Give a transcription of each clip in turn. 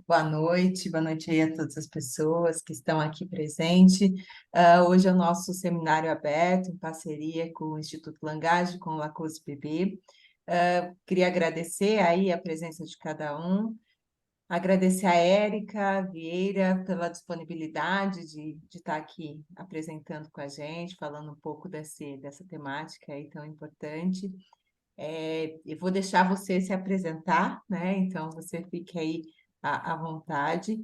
Boa noite aí a todas as pessoas que estão aqui presentes. Hoje é o nosso seminário aberto, em parceria com o Instituto Langage, com o Lacoste Bebê. Queria agradecer aí a presença de cada um, agradecer a Érica Vieira pela disponibilidade de estar aqui apresentando com a gente, falando um pouco dessa temática aí tão importante. Eu vou deixar você se apresentar, né? Então você fique aí à vontade.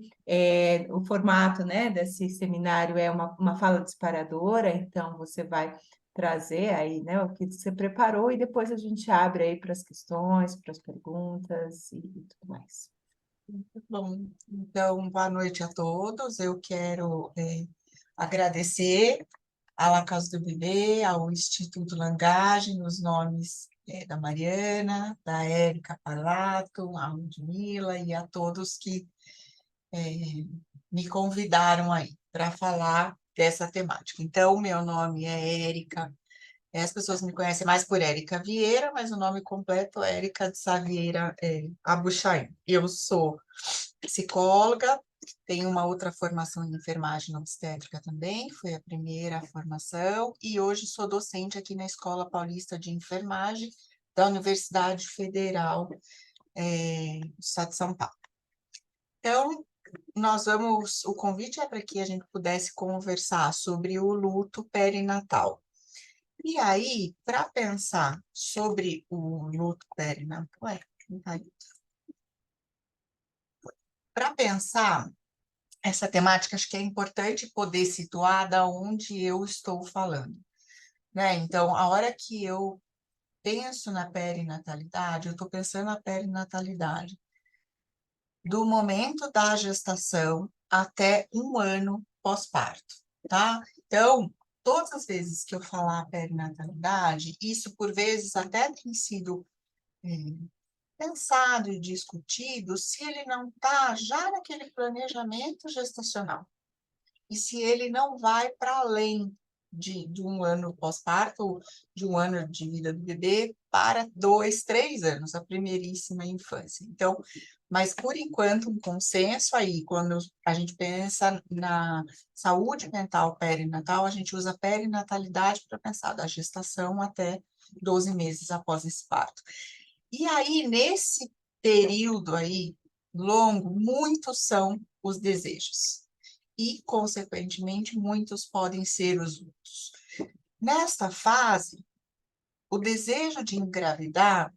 O formato, né, desse seminário é uma fala disparadora, então você vai trazer aí, né, o que você preparou e depois a gente abre aí para as questões, para as perguntas e tudo mais. Bom, então, boa noite a todos. Eu quero agradecer à La Casa do Bebê, ao Instituto Langage, nos nomes da Mariana, da Érica Parlato, a Ludmila e a todos que me convidaram aí para falar dessa temática. Então, meu nome é Érica. As pessoas me conhecem mais por Érica Vieira, mas o nome completo é Érica de Savieira Abuchain. Eu sou psicóloga, tenho uma outra formação em enfermagem obstétrica também, foi a primeira formação, e hoje sou docente aqui na Escola Paulista de Enfermagem da Universidade Federal do Estado de São Paulo. Então, o convite é para que a gente pudesse conversar sobre o luto perinatal. E aí, para pensar sobre o luto perinatal, para pensar essa temática, acho que é importante poder situar da onde eu estou falando, né? Então, a hora que eu penso na perinatalidade, eu estou pensando na perinatalidade do momento da gestação até um ano pós-parto, tá? Então, todas as vezes que eu falar perinatalidade, isso por vezes até tem sido pensado e discutido se ele não está já naquele planejamento gestacional. E se ele não vai para além de um ano pós-parto, de um ano de vida do bebê, para 2, 3 anos, a primeiríssima infância. Então, mas por enquanto, um consenso aí, quando a gente pensa na saúde mental perinatal, a gente usa perinatalidade para pensar da gestação até 12 meses após esse parto. E aí, nesse período aí longo, muitos são os desejos e, consequentemente, muitos podem ser os lutos. Nesta fase, o desejo de engravidar,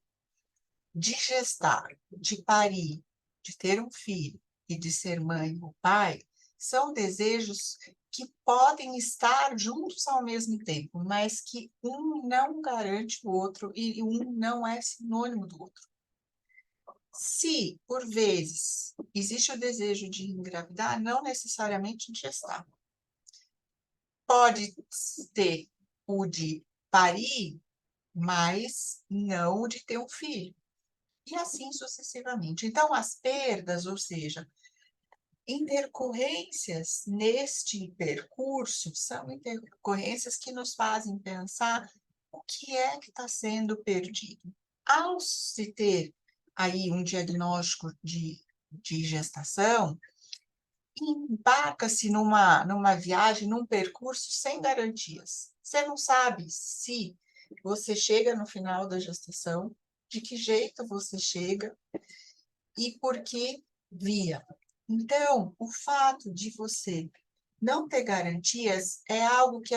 de gestar, de parir, de ter um filho e de ser mãe ou pai, são desejos que podem estar juntos ao mesmo tempo, mas que um não garante o outro e um não é sinônimo do outro. Se, por vezes, existe o desejo de engravidar, não necessariamente de gestar. Pode ter o de parir, mas não o de ter um filho. E assim sucessivamente. Então, as perdas, ou seja, intercorrências neste percurso, são intercorrências que nos fazem pensar o que é que está sendo perdido. Ao se ter aí um diagnóstico de gestação, embarca-se numa viagem, num percurso sem garantias. Você não sabe se você chega no final da gestação, de que jeito você chega e por que via. Então, o fato de você não ter garantias é algo que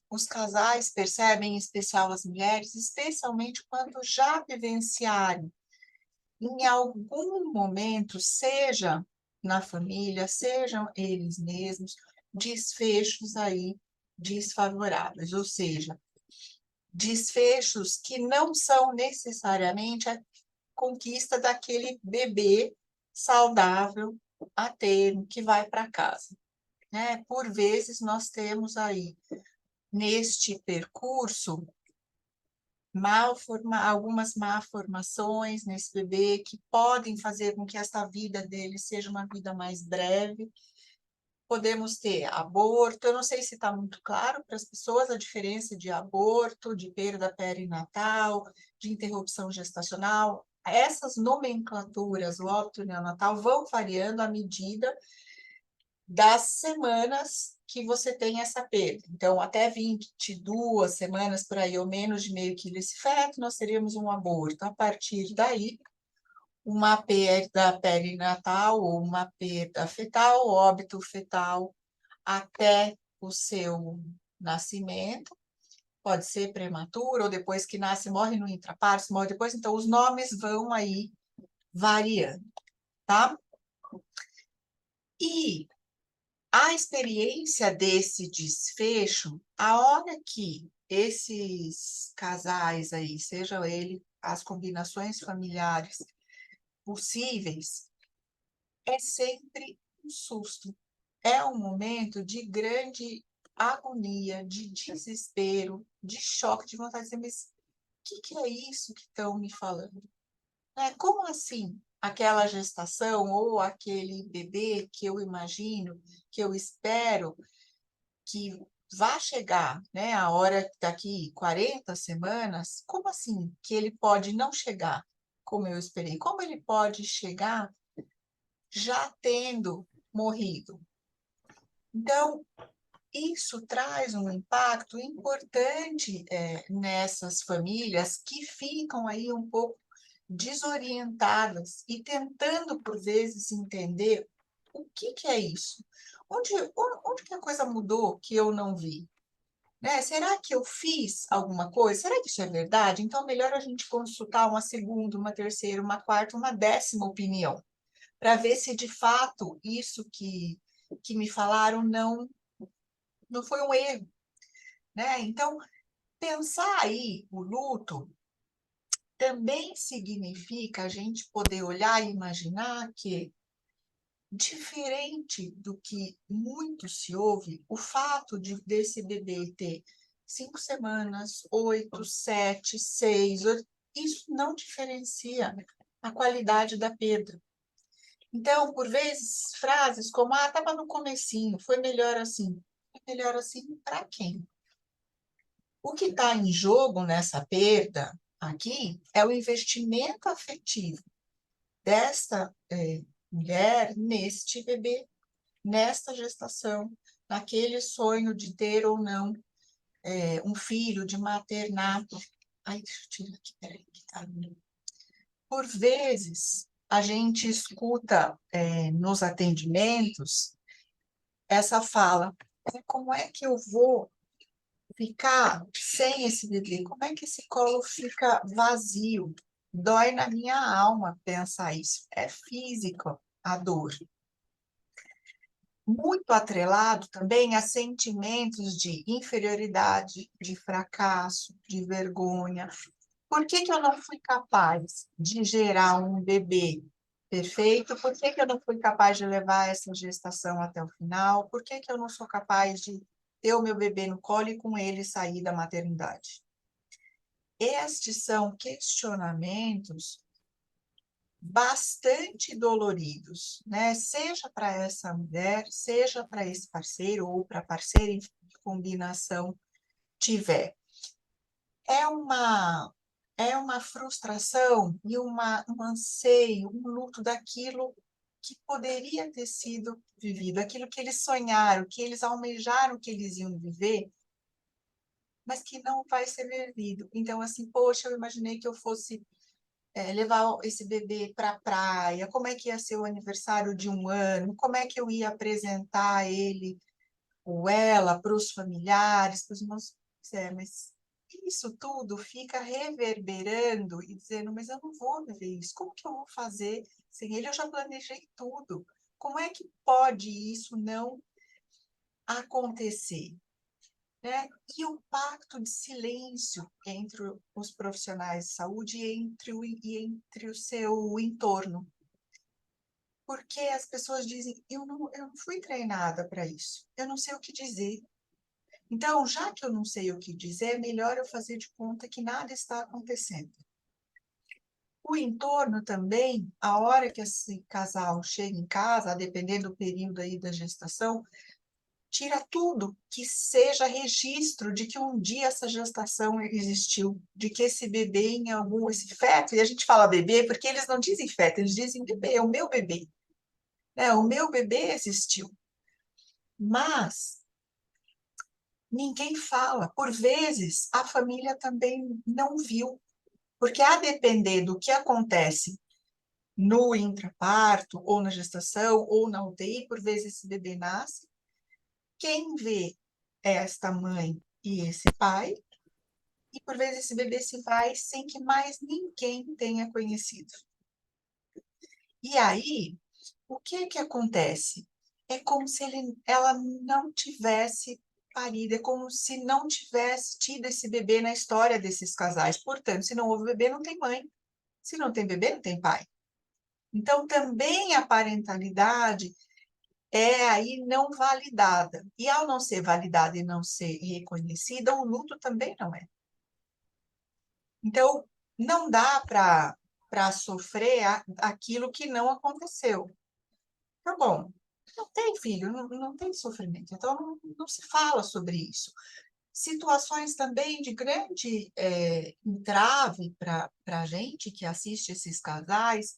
os casais percebem, em especial as mulheres, especialmente quando já vivenciarem em algum momento, seja na família, sejam eles mesmos, desfechos aí desfavoráveis, ou seja, desfechos que não são necessariamente a conquista daquele bebê saudável a termo que vai para casa, né? Por vezes nós temos aí neste percurso algumas malformações nesse bebê que podem fazer com que esta vida dele seja uma vida mais breve. Podemos ter aborto, eu não sei se está muito claro para as pessoas a diferença de aborto, de perda perinatal, de interrupção gestacional. essas nomenclaturas, o óbito neonatal, vão variando à medida das semanas que você tem essa perda. Então, até 22 semanas, por aí, ou menos de meio quilo esse feto, nós teríamos um aborto. A partir daí, uma perda perinatal ou uma perda fetal, óbito fetal, até o seu nascimento. Pode ser prematuro, ou depois que nasce, morre no intraparto, morre depois. Então, os nomes vão aí variando, tá? E a experiência desse desfecho, a hora que esses casais aí, sejam ele as combinações familiares possíveis, é sempre um susto. É um momento de grande agonia, de desespero, de choque, de vontade de dizer, mas o que é isso que estão me falando? Como assim? Aquela gestação ou aquele bebê que eu imagino, que eu espero que vá chegar, né, a hora daqui 40 semanas, como assim que ele pode não chegar como eu esperei? Como ele pode chegar já tendo morrido? Então, isso traz um impacto importante nessas famílias que ficam aí um pouco desorientadas e tentando, por vezes, entender o que é isso. Onde que a coisa mudou que eu não vi? Né? Será que eu fiz alguma coisa? Será que isso é verdade? Então, melhor a gente consultar uma segunda, uma terceira, uma quarta, uma 10ª opinião, para ver se de fato isso que me falaram não foi um erro, né? Então, pensar aí o luto também significa a gente poder olhar e imaginar que, diferente do que muito se ouve, o fato desse bebê ter 5 semanas, 8, 7, 6, isso não diferencia a qualidade da perda. Então, por vezes, frases como, estava no comecinho, foi melhor assim. Foi melhor assim para quem? O que está em jogo nessa perda aqui é o investimento afetivo desta mulher neste bebê, nesta gestação, naquele sonho de ter ou não um filho, de maternar. Ai, deixa eu tirar aqui, peraí, que tá. Por vezes, a gente escuta nos atendimentos essa fala: como é que eu vou ficar sem esse bebê? Como é que esse colo fica vazio? Dói na minha alma pensar isso. É físico a dor. Muito atrelado também a sentimentos de inferioridade, de fracasso, de vergonha. Por que eu não fui capaz de gerar um bebê perfeito? Por que eu não fui capaz de levar essa gestação até o final? Por que eu não sou capaz de ter o meu bebê no colo e com ele sair da maternidade? Estes são questionamentos bastante doloridos, né? Seja para essa mulher, seja para esse parceiro ou para parceira em combinação tiver. É uma frustração e um anseio, um luto daquilo que poderia ter sido vivido, aquilo que eles sonharam, que eles almejaram que eles iam viver, mas que não vai ser vivido. Então, assim, poxa, eu imaginei que eu fosse levar esse bebê para a praia, como é que ia ser o aniversário de 1 ano, como é que eu ia apresentar ele ou ela para os familiares, para os meus... mas isso tudo fica reverberando e dizendo, mas eu não vou viver isso, como que eu vou fazer sem ele? Eu já planejei tudo. Como é que pode isso não acontecer? Né? E o pacto de silêncio entre os profissionais de saúde e entre o seu entorno. Porque as pessoas dizem, eu não fui treinada para isso, eu não sei o que dizer. Então, já que eu não sei o que dizer, é melhor eu fazer de conta que nada está acontecendo. O entorno também, a hora que esse casal chega em casa, a depender do período aí da gestação, tira tudo que seja registro de que um dia essa gestação existiu, de que esse bebê em algum, esse feto, e a gente fala bebê porque eles não dizem feto, eles dizem bebê, é o meu bebê, né? O meu bebê existiu. Mas ninguém fala. Por vezes, a família também não viu, porque a depender do que acontece no intraparto, ou na gestação, ou na UTI, por vezes esse bebê nasce, quem vê é esta mãe e esse pai, e por vezes esse bebê se vai sem que mais ninguém tenha conhecido. E aí, o que que acontece? É como se ela não tivesse parido, é como se não tivesse tido esse bebê na história desses casais. Portanto, se não houve bebê, não tem mãe. Se não tem bebê, não tem pai. Então, também a parentalidade é aí não validada. E ao não ser validada e não ser reconhecida, o luto também não é. Então, não dá para sofrer aquilo que não aconteceu. Tá bom, não tem filho, não tem sofrimento, então não se fala sobre isso. Situações também de grande entrave para a gente que assiste esses casais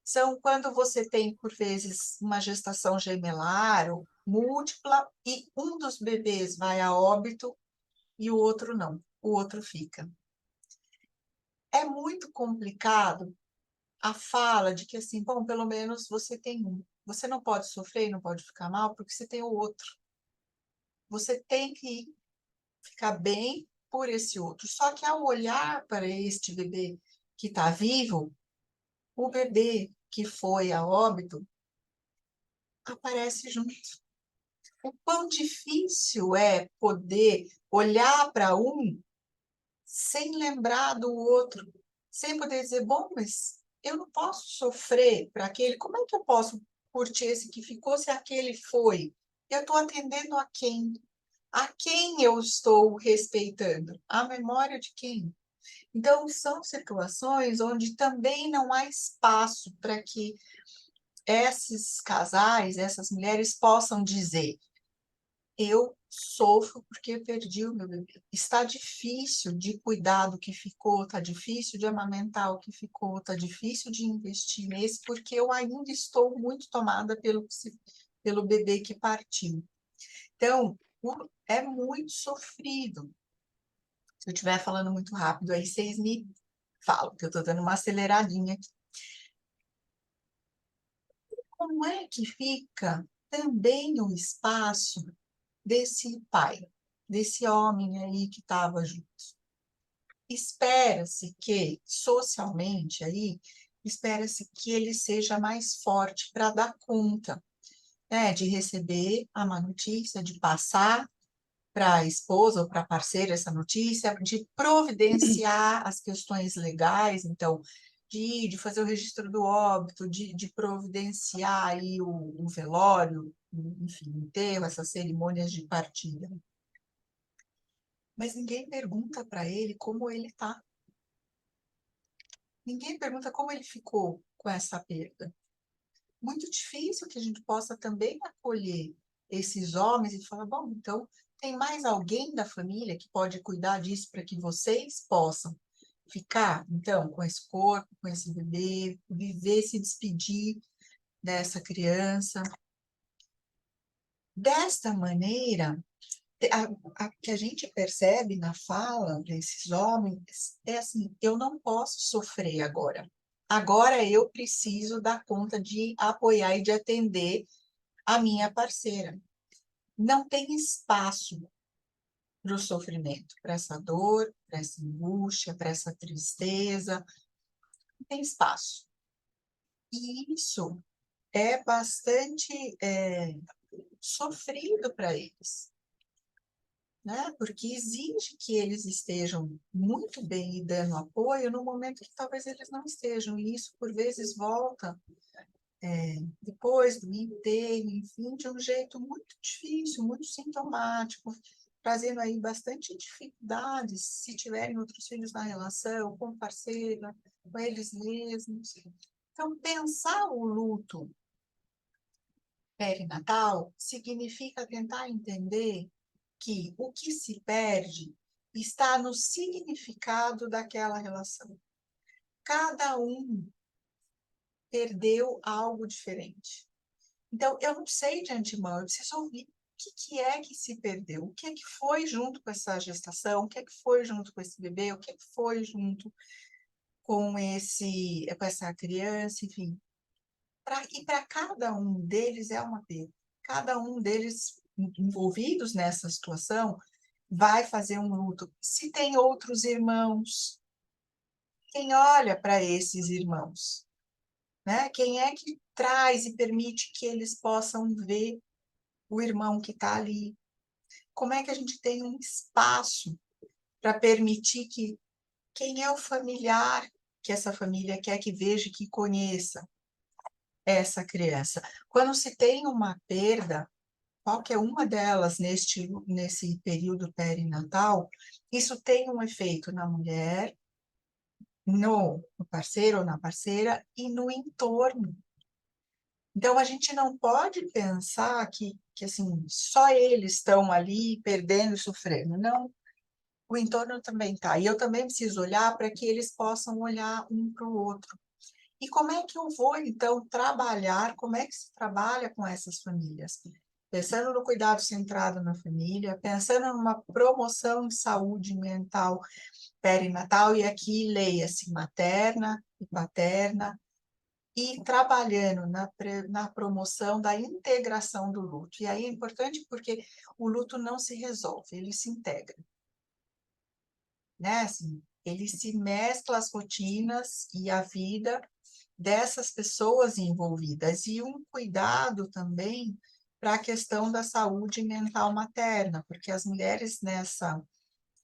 são quando você tem, por vezes, uma gestação gemelar ou múltipla e um dos bebês vai a óbito e o outro não, o outro fica. É muito complicado a fala de que, assim, bom, pelo menos você tem um. Você não pode sofrer e não pode ficar mal porque você tem o outro. Você tem que ficar bem por esse outro. Só que ao olhar para este bebê que está vivo, o bebê que foi a óbito aparece junto. O quão difícil é poder olhar para um sem lembrar do outro, sem poder dizer, bom, mas eu não posso sofrer para aquele, como é que eu posso curtir esse que ficou se aquele foi? Eu estou atendendo a quem? A quem eu estou respeitando? A memória de quem? Então, são situações onde também não há espaço para que esses casais, essas mulheres possam dizer: eu sofro porque perdi o meu bebê. Está difícil de cuidar do que ficou, está difícil de amamentar o que ficou, está difícil de investir nesse, porque eu ainda estou muito tomada pelo bebê que partiu. Então, é muito sofrido. Se eu estiver falando muito rápido, aí vocês me falam, que eu estou dando uma aceleradinha aqui. Como é que fica também o espaço desse pai, desse homem aí que estava junto? Espera-se que, socialmente aí, espera-se que ele seja mais forte para dar conta, né, de receber a má notícia, de passar para a esposa ou para a parceira essa notícia, de providenciar as questões legais, então, de fazer o registro do óbito, de providenciar aí o velório, enfim, o enterro, essas cerimônias de partilha. Mas ninguém pergunta para ele como ele está. Ninguém pergunta como ele ficou com essa perda. Muito difícil que a gente possa também acolher esses homens e falar, bom, então tem mais alguém da família que pode cuidar disso para que vocês possam ficar, então, com esse corpo, com esse bebê, viver, se despedir dessa criança. Desta maneira, que a gente percebe na fala desses homens é assim: eu não posso sofrer agora. Agora eu preciso dar conta de apoiar e de atender a minha parceira. Não tem espaço para o sofrimento, para essa dor, para essa angústia, para essa tristeza. Não tem espaço. E isso é bastante sofrido para eles, né? Porque exige que eles estejam muito bem e dando apoio no momento que talvez eles não estejam. E isso, por vezes, volta depois do enterro, enfim, de um jeito muito difícil, muito sintomático, trazendo aí bastante dificuldades, se tiverem outros filhos na relação, com parceira, com eles mesmos. Então, pensar o luto perinatal significa tentar entender que o que se perde está no significado daquela relação. Cada um perdeu algo diferente. Então, eu não sei de antemão, eu preciso ouvir o que é que se perdeu, o que é que foi junto com essa gestação, o que é que foi junto com esse bebê, o que é que foi junto com essa criança, enfim. E para cada um deles é uma perda. Cada um deles envolvidos nessa situação vai fazer um luto. Se tem outros irmãos, quem olha para esses irmãos? Né? Quem é que traz e permite que eles possam ver o irmão que está ali? Como é que a gente tem um espaço para permitir que quem é o familiar que essa família quer que veja, que conheça essa criança? Quando se tem uma perda, qualquer uma delas nesse período perinatal, isso tem um efeito na mulher, no parceiro ou na parceira e no entorno. Então, a gente não pode pensar que assim, só eles estão ali perdendo e sofrendo. Não, o entorno também está. E eu também preciso olhar para que eles possam olhar um para o outro. E como é que eu vou, então, trabalhar? Como é que se trabalha com essas famílias? Pensando no cuidado centrado na família, pensando numa promoção de saúde mental perinatal, e aqui leia-se materna e paterna, e trabalhando na promoção da integração do luto. E aí é importante porque o luto não se resolve, ele se integra. Né? Assim, ele se mescla as rotinas e a vida dessas pessoas envolvidas. E um cuidado também para a questão da saúde mental materna, porque as mulheres nessa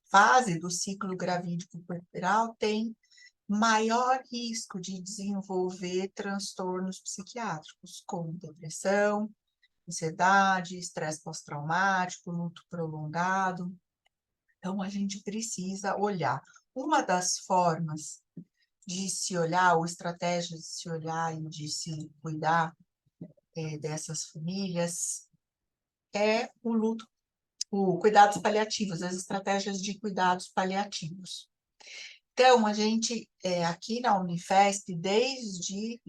fase do ciclo gravídico puerperal têm maior risco de desenvolver transtornos psiquiátricos, como depressão, ansiedade, estresse pós-traumático, luto prolongado. Então, a gente precisa olhar. Uma das formas de se olhar, ou estratégias de se olhar e de se cuidar dessas famílias, é o luto, o cuidados paliativos, as estratégias de cuidados paliativos. Então, a gente, aqui na Unifesp, desde,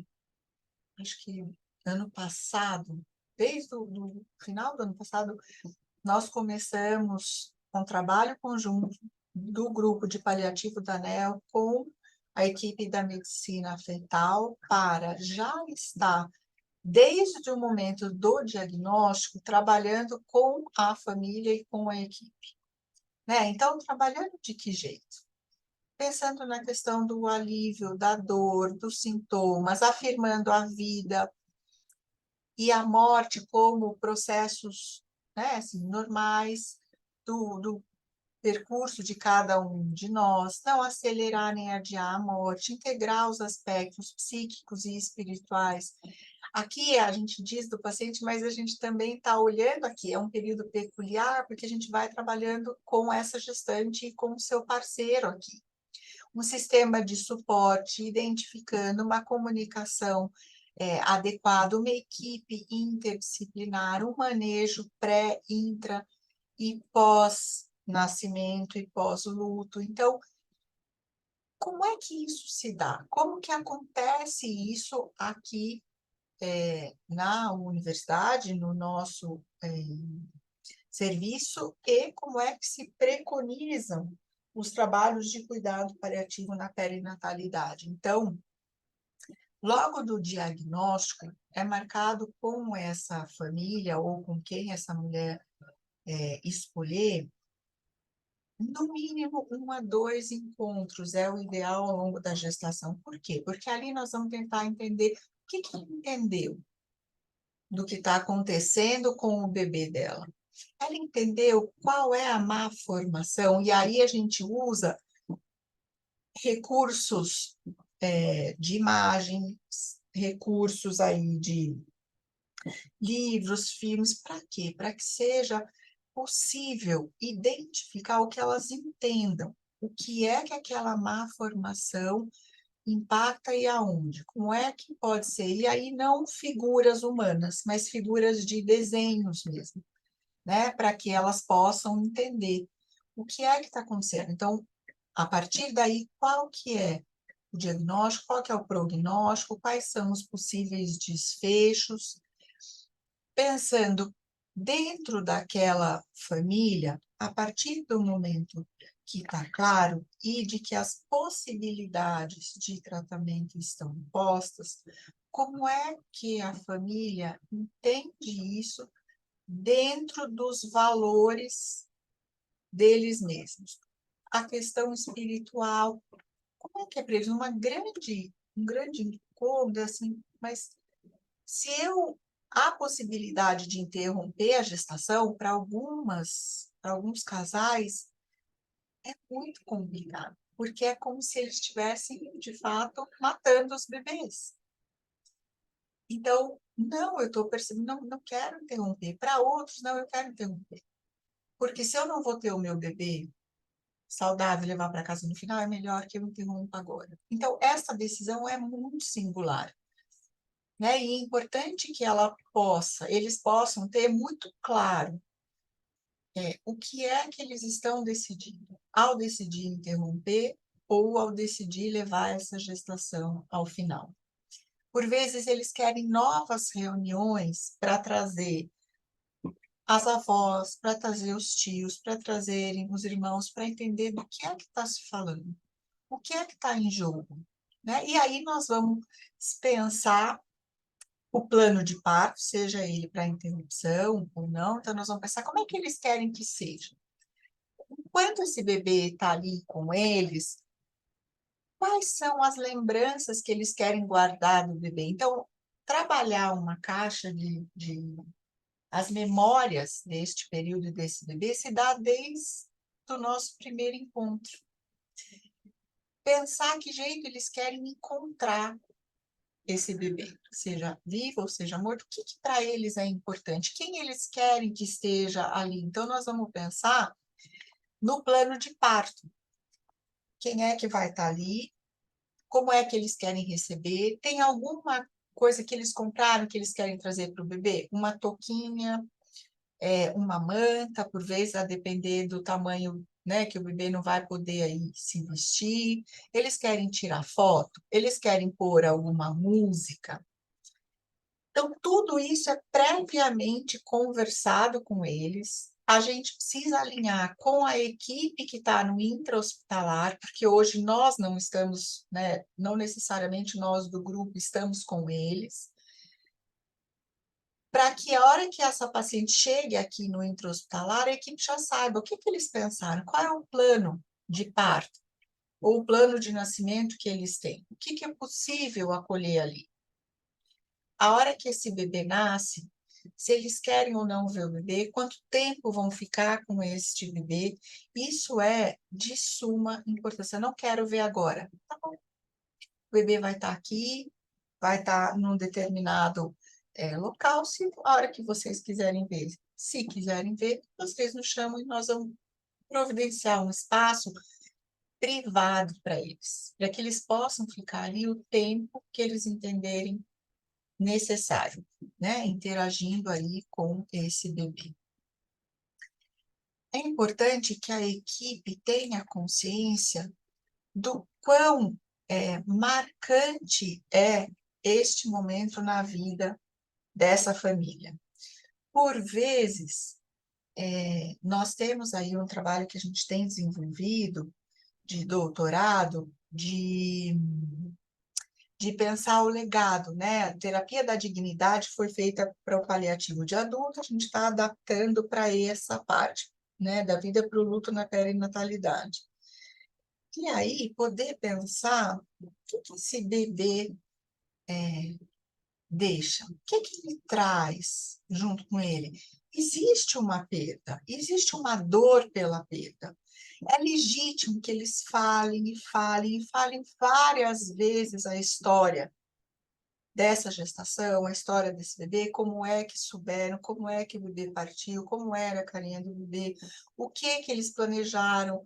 acho que ano passado, desde o final do ano passado, nós começamos um trabalho conjunto do grupo de paliativo da ANEL com a equipe da medicina fetal para já estar, desde o momento do diagnóstico, trabalhando com a família e com a equipe. Né? Então, trabalhando de que jeito? Pensando na questão do alívio, da dor, dos sintomas, afirmando a vida e a morte como processos, né, assim, normais do percurso de cada um de nós, não acelerar nem adiar a morte, integrar os aspectos psíquicos e espirituais. Aqui a gente diz do paciente, mas a gente também está olhando aqui, é um período peculiar, porque a gente vai trabalhando com essa gestante e com o seu parceiro aqui. Um sistema de suporte, identificando uma comunicação adequada, uma equipe interdisciplinar, um manejo pré, intra e pós-nascimento e pós-luto. Então, como é que isso se dá? Como que acontece isso aqui na universidade, no nosso serviço, e como é que se preconizam os trabalhos de cuidado paliativo na perinatalidade? Então, logo do diagnóstico, é marcado com essa família ou com quem essa mulher escolher, no mínimo 1 a 2 encontros é o ideal ao longo da gestação. Por quê? Porque ali nós vamos tentar entender o que ele entendeu do que está acontecendo com o bebê dela. Ela entendeu qual é a má formação, e aí a gente usa recursos de imagens, recursos aí de livros, filmes, para quê? Para que seja possível identificar o que elas entendam, o que é que aquela má formação impacta e aonde? Como é que pode ser? E aí não figuras humanas, mas figuras de desenhos mesmo, né? Para que elas possam entender o que é que está acontecendo. Então, a partir daí, qual que é o diagnóstico, qual que é o prognóstico, quais são os possíveis desfechos, pensando dentro daquela família, a partir do momento que está claro e de que as possibilidades de tratamento estão postas, como é que a família entende isso dentro dos valores deles mesmos? A questão espiritual, como é que é previsto? Um grande incômodo, assim, mas se eu há possibilidade de interromper a gestação, para alguns casais, é muito complicado, porque é como se eles estivessem, de fato, matando os bebês. Então, não, eu estou percebendo, não quero interromper. Para outros, não, eu quero interromper. Porque se eu não vou ter o meu bebê saudável e levar para casa no final, é melhor que eu interrompa agora. Então, essa decisão é muito singular, né? E é importante que eles possam ter muito claro o que é que eles estão decidindo, ao decidir interromper ou ao decidir levar essa gestação ao final. Por vezes, eles querem novas reuniões para trazer as avós, para trazer os tios, para trazerem os irmãos, para entender do que é que está se falando, o que é que está em jogo, né? E aí nós vamos pensar o plano de parto, seja ele para interrupção ou não, então nós vamos pensar como é que eles querem que seja. Enquanto esse bebê está ali com eles, quais são as lembranças que eles querem guardar do bebê? Então, trabalhar uma caixa as memórias deste período desse bebê se dá desde o nosso primeiro encontro. Pensar que jeito eles querem encontrar esse bebê, seja vivo ou seja morto, o que para eles é importante, quem eles querem que esteja ali. Então, nós vamos pensar no plano de parto. Quem é que vai estar ali? Como é que eles querem receber? Tem alguma coisa que eles compraram que eles querem trazer para o bebê? Uma touquinha, uma manta, por vezes, a depender do tamanho, né, que o bebê não vai poder aí se vestir. Eles querem tirar foto? Eles querem pôr alguma música? Então, tudo isso é previamente conversado com eles. A gente precisa alinhar com a equipe que está no intra-hospitalar, porque hoje nós não estamos, né, não necessariamente nós do grupo estamos com eles, para que a hora que essa paciente chegue aqui no intra-hospitalar, a equipe já saiba o que eles pensaram, qual é o plano de parto, ou o plano de nascimento que eles têm, o que é possível acolher ali. A hora que esse bebê nasce, se eles querem ou não ver o bebê, quanto tempo vão ficar com este bebê, isso é de suma importância. Eu não quero ver agora. Tá bom. O bebê vai estar aqui, vai estar num determinado local, se a hora que vocês quiserem ver. Se quiserem ver, vocês nos chamam e nós vamos providenciar um espaço privado para eles, para que eles possam ficar ali o tempo que eles entenderem necessário, né? Interagindo aí com esse bebê. É importante que a equipe tenha consciência do quão marcante é este momento na vida dessa família. Por vezes, nós temos aí um trabalho que a gente tem desenvolvido de doutorado, de pensar o legado, né? A terapia da dignidade foi feita para o paliativo de adulto, a gente está adaptando para essa parte, né? Da vida para o luto na perinatalidade. E aí, poder pensar o que esse bebê deixa, o que ele traz junto com ele. Existe uma perda, existe uma dor pela perda. É legítimo que eles falem e falem e falem várias vezes a história dessa gestação, a história desse bebê, como é que souberam, como é que o bebê partiu, como era a carinha do bebê, o que eles planejaram,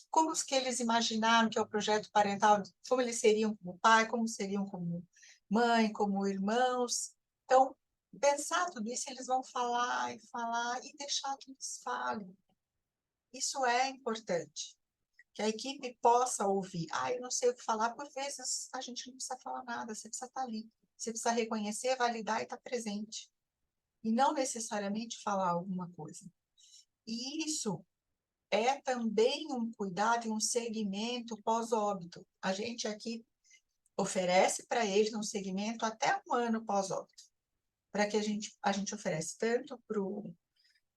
como que eles imaginaram que é o projeto parental, como eles seriam como pai, como seriam como mãe, como irmãos. Então, pensar tudo isso, eles vão falar e deixar que eles falem. Isso é importante, que a equipe possa ouvir. Eu não sei o que falar, por vezes a gente não precisa falar nada, você precisa estar ali. Você precisa reconhecer, validar e estar presente. E não necessariamente falar alguma coisa. E isso é também um cuidado e um segmento pós-óbito. A gente aqui oferece para eles um segmento até um ano pós-óbito, para que a gente oferece tanto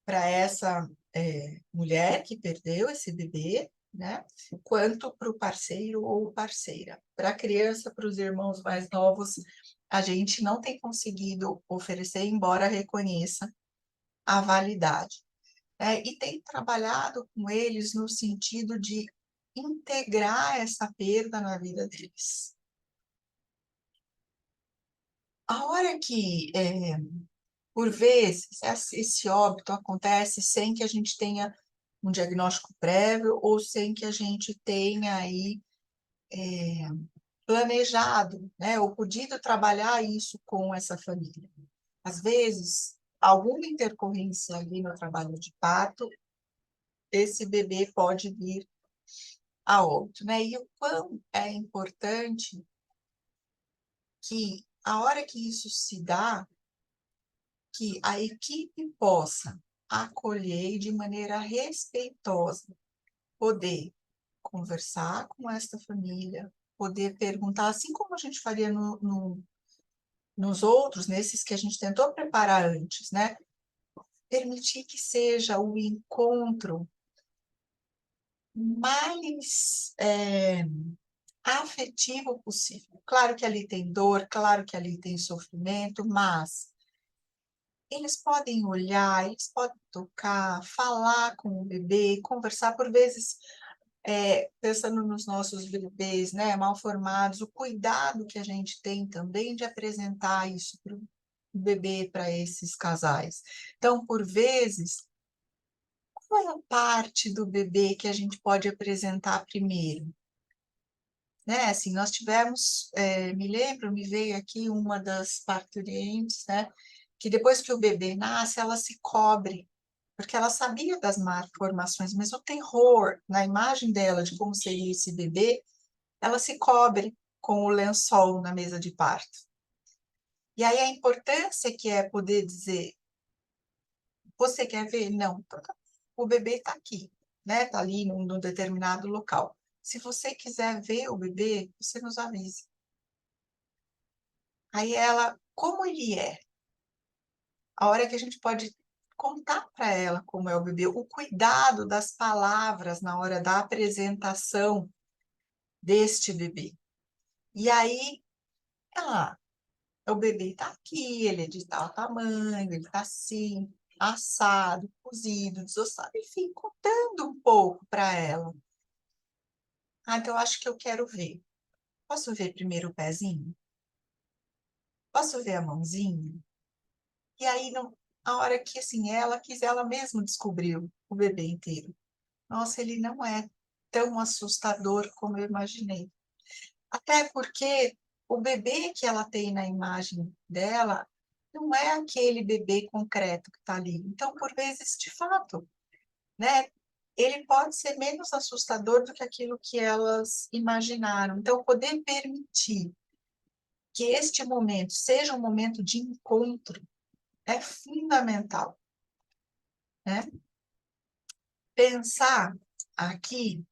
para essa mulher que perdeu esse bebê, né, quanto para o parceiro ou parceira. Para a criança, para os irmãos mais novos, a gente não tem conseguido oferecer, embora reconheça a validade. E tem trabalhado com eles no sentido de integrar essa perda na vida deles. A hora que, por vezes, esse óbito acontece sem que a gente tenha um diagnóstico prévio ou sem que a gente tenha aí planejado, né, ou podido trabalhar isso com essa família. Às vezes, alguma intercorrência ali no trabalho de parto, esse bebê pode vir a óbito, né? E o quão é importante que, a hora que isso se dá, que a equipe possa acolher de maneira respeitosa, poder conversar com esta família, poder perguntar, assim como a gente faria nos outros, nesses que a gente tentou preparar antes, né? Permitir que seja o encontro mais afetivo possível. Claro que ali tem dor, claro que ali tem sofrimento, mas eles podem olhar, eles podem tocar, falar com o bebê, conversar, por vezes, pensando nos nossos bebês, né, mal formados, o cuidado que a gente tem também de apresentar isso para o bebê, para esses casais. Então, por vezes, qual é a parte do bebê que a gente pode apresentar primeiro? Né, assim, nós tivemos, me veio aqui uma das parturientes, né, que depois que o bebê nasce, ela se cobre, porque ela sabia das malformações, mas o terror na imagem dela de como seria esse bebê, ela se cobre com o lençol na mesa de parto. E aí a importância que é poder dizer, você quer ver? Não, então o bebê está aqui, né, está ali num determinado local. Se você quiser ver o bebê, você nos avise. Aí ela, como ele é? A hora que a gente pode contar para ela como é o bebê, o cuidado das palavras na hora da apresentação deste bebê. E aí, ela, o bebê está aqui, ele é de tal tamanho, ele está assim, assado, cozido, desossado, enfim, contando um pouco para ela. Então eu acho que eu quero ver. Posso ver primeiro o pezinho? Posso ver a mãozinha? E aí, não, a hora que assim, ela quis, ela mesma descobriu o bebê inteiro. Nossa, ele não é tão assustador como eu imaginei. Até porque o bebê que ela tem na imagem dela não é aquele bebê concreto que está ali. Então, por vezes, de fato, né, ele pode ser menos assustador do que aquilo que elas imaginaram. Então, poder permitir que este momento seja um momento de encontro é fundamental, né? Pensar aqui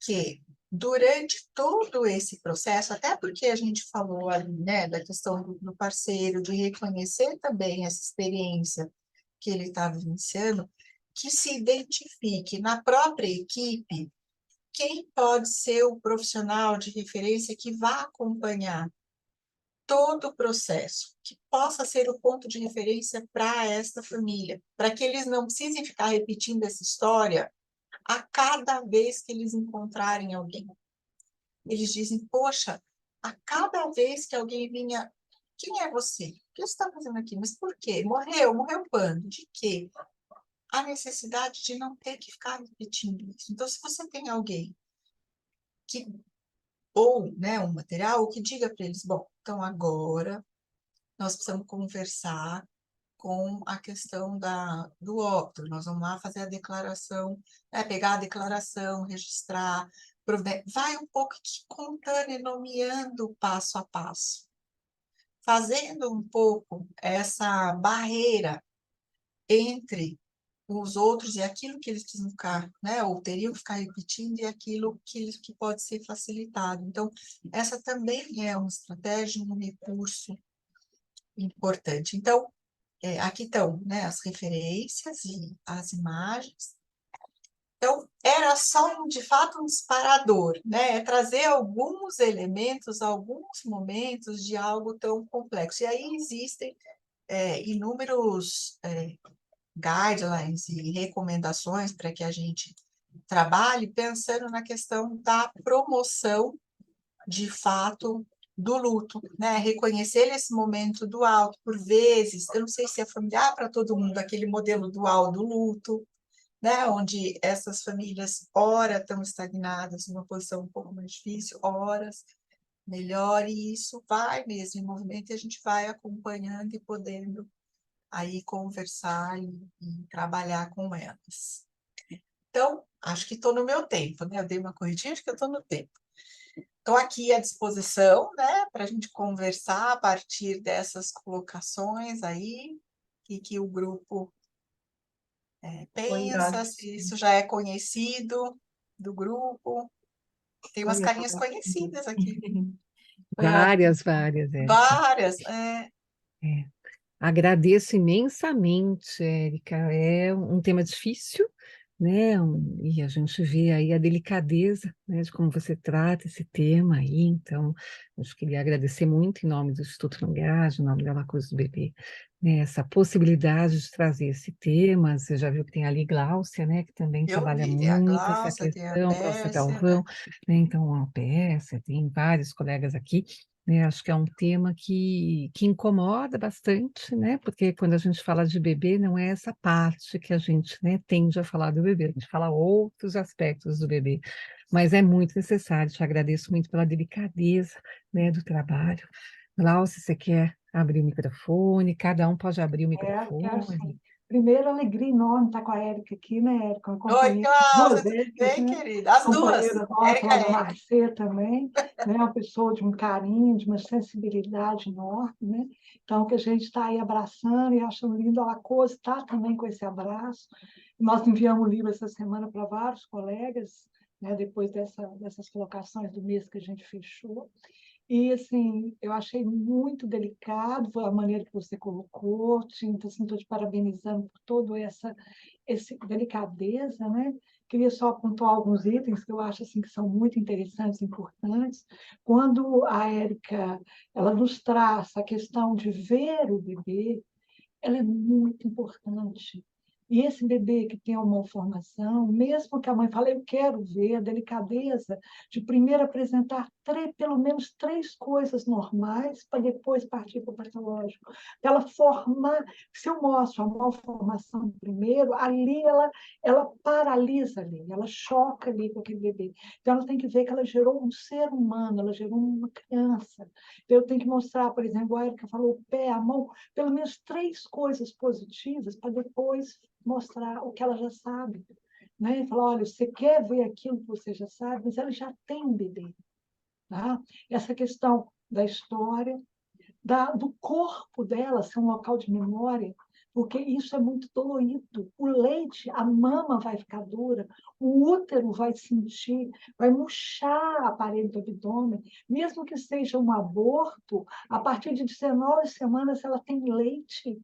que durante todo esse processo, até porque a gente falou ali, né, da questão do parceiro, de reconhecer também essa experiência que ele está vivenciando, que se identifique na própria equipe quem pode ser o profissional de referência que vá acompanhar todo o processo, que possa ser o ponto de referência para esta família, para que eles não precisem ficar repetindo essa história a cada vez que eles encontrarem alguém. Eles dizem, poxa, a cada vez que alguém vinha, quem é você? O que você está fazendo aqui? Mas por quê? Morreu? Morreu quando? De quê? a necessidade de não ter que ficar repetindo isso. Então, se você tem alguém que, ou, né, um material, que diga para eles, bom, então agora nós precisamos conversar com a questão do óbito. Nós vamos lá fazer a declaração, né, pegar a declaração, registrar, vai um pouco contando e nomeando passo a passo, fazendo um pouco essa barreira entre os outros e aquilo que eles precisam ficar, né, ou teriam que ficar repetindo e aquilo que pode ser facilitado. Então, essa também é uma estratégia, um recurso importante. Então, aqui estão, né, as referências e as imagens. Então, era só, de fato, um disparador, né? É trazer alguns elementos, alguns momentos de algo tão complexo. E aí existem inúmeros guidelines e recomendações para que a gente trabalhe pensando na questão da promoção, de fato, do luto, né? Reconhecer esse momento dual, por vezes, eu não sei se é familiar para todo mundo, aquele modelo dual do luto, né? Onde essas famílias, ora, estão estagnadas, numa posição um pouco mais difícil, horas melhor, e isso vai mesmo em movimento, e a gente vai acompanhando e podendo aí conversar e trabalhar com elas. Então, acho que estou no meu tempo, né? Eu dei uma corridinha, acho que eu estou no tempo. Estou aqui à disposição, né, para a gente conversar a partir dessas colocações aí, e que o grupo Foi pensa, se ótimo. isso já é conhecido do grupo. Tem umas Foi carinhas ótimo. conhecidas aqui, Foi ótimo. Várias, Érica. várias. É. Agradeço imensamente, Érica. É um tema difícil, né? E a gente vê aí a delicadeza, né, de como você trata esse tema aí. Então, eu queria agradecer muito em nome do Instituto Langage, em nome da La Cruz do Bebê, né, essa possibilidade de trazer esse tema. Você já viu que tem ali Gláucia, né, que também Eu trabalha vi, tem a muito essa Gláucia, tem a questão, Gláucia Pérsia, Galvão, né? Então, a Pérsia, tem vários colegas aqui, né? Acho que é um tema que incomoda bastante, né? Porque quando a gente fala de bebê, não é essa parte que a gente, né, tende a falar do bebê, a gente fala outros aspectos do bebê, mas é muito necessário. Te agradeço muito pela delicadeza, né, do trabalho. Glaucia, você quer abrir o microfone? Cada um pode abrir o Quero microfone. sim. Primeiro, alegria enorme estar com a Érica aqui, né, Érica? Uma Oi, companheira, duas Cláudia, tudo Éricas, bem, né? querida? As duas, Companheira nossa, Érica lá e da Érica. Marcê também, né? Uma pessoa de um carinho, de uma sensibilidade enorme, né? Então, que a gente está aí abraçando e achando lindo, a Lacoste está também com esse abraço. Nós enviamos o livro essa semana para vários colegas, né? Depois dessas colocações do mês que a gente fechou. E, assim, eu achei muito delicado a maneira que você colocou, então, assim, estou te parabenizando por toda essa delicadeza, né? Queria só apontar alguns itens que eu acho, assim, que são muito interessantes e importantes. Quando a Érica, ela nos traz a questão de ver o bebê, ela é muito importante. E esse bebê que tem uma malformação, mesmo que a mãe fale, eu quero ver a delicadeza de primeiro apresentar pelo menos três coisas normais para depois partir para o patológico. Para ela formar, se eu mostro a malformação primeiro, ali ela paralisa ali, ela choca ali com aquele bebê. Então ela tem que ver que ela gerou um ser humano, ela gerou uma criança. Então, eu tenho que mostrar, por exemplo, a Erika falou o pé, a mão, pelo menos três coisas positivas para depois mostrar o que ela já sabe. Né? Falar, olha, você quer ver aquilo que você já sabe, mas ela já tem um bebê. Tá? Essa questão da história, do corpo dela ser um local de memória, porque isso é muito dolorido. O leite, a mama vai ficar dura, o útero vai sentir, vai murchar a parede do abdômen. Mesmo que seja um aborto, a partir de 19 semanas ela tem leite.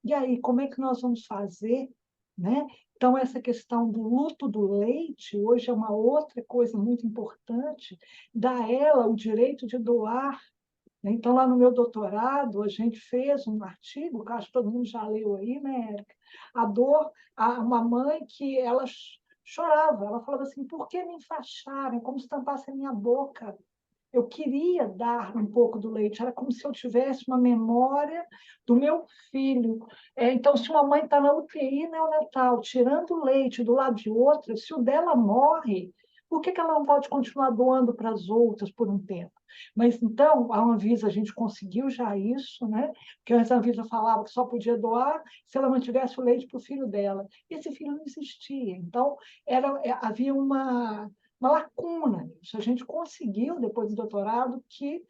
E aí, como é que nós vamos fazer? Né? Então, essa questão do luto do leite, hoje é uma outra coisa muito importante, dá a ela o direito de doar. Então, lá no meu doutorado, a gente fez um artigo, que acho que todo mundo já leu aí, né, Érica? A dor, uma mãe que ela chorava, ela falava assim, por que me enfaixaram? Como se tampasse a minha boca. eu queria dar um pouco do leite, era como se eu tivesse uma memória do meu filho. Então, se uma mãe está na UTI neonatal, tirando o leite do lado de outra, se o dela morre, por que ela não pode continuar doando para as outras por um tempo? Mas então, a Anvisa, a gente conseguiu já isso, né? Porque antes a Anvisa falava que só podia doar se ela mantivesse o leite para o filho dela. Esse filho não existia. Então, havia uma lacuna nisso. A gente conseguiu, depois do doutorado, que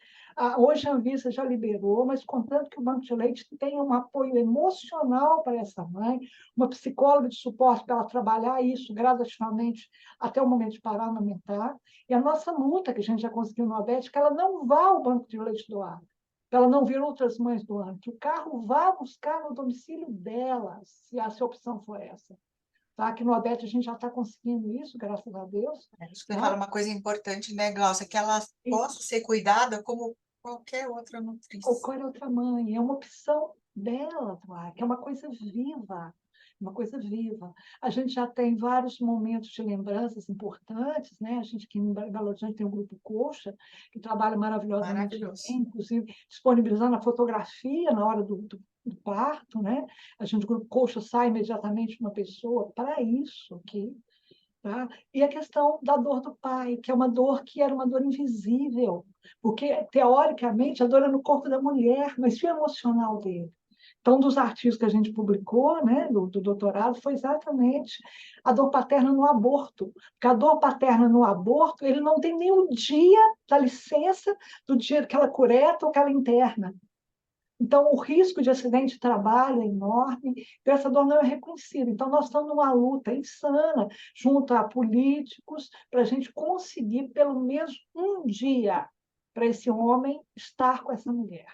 hoje a Anvisa já liberou, mas contanto que o banco de leite tenha um apoio emocional para essa mãe, uma psicóloga de suporte para ela trabalhar isso gradativamente até o momento de parar de amamentar. E a nossa luta, que a gente já conseguiu no ABET, é que ela não vá ao banco de leite doar, para ela não ver outras mães doando, que o carro vá buscar no domicílio dela, se a opção for essa. Tá? Aqui no ABET a gente já está conseguindo isso, graças a Deus. Acho que você fala uma coisa importante, né, Glaucia? Que ela possa ser cuidada como qualquer outra nutriz. Ou qualquer outra mãe. É uma opção dela, que é uma coisa viva. Uma coisa viva. A gente já tem vários momentos de lembranças importantes, né? A gente aqui em Belo Horizonte tem um grupo Coxa, que trabalha maravilhosamente bem, inclusive disponibilizando a fotografia na hora do parto, né? O grupo Coxa sai imediatamente uma pessoa para isso aqui. Tá? E a questão da dor do pai, que é uma dor que era uma dor invisível, porque, teoricamente, a dor é no corpo da mulher, mas e o emocional dele? Então, um dos artigos que a gente publicou, né, do doutorado, foi exatamente a dor paterna no aborto. Porque a dor paterna no aborto, ele não tem nem o dia da licença do dia que ela cureta ou que ela interna. Então, o risco de acidente de trabalho é enorme, então essa dor não é reconhecida. Então, nós estamos numa luta insana junto a políticos para a gente conseguir pelo menos um dia para esse homem estar com essa mulher.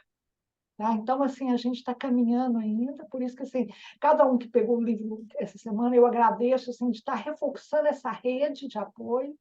Tá? Então, assim, a gente está caminhando ainda, por isso que, assim, cada um que pegou o livro essa semana, eu agradeço, assim, de estar reforçando essa rede de apoio,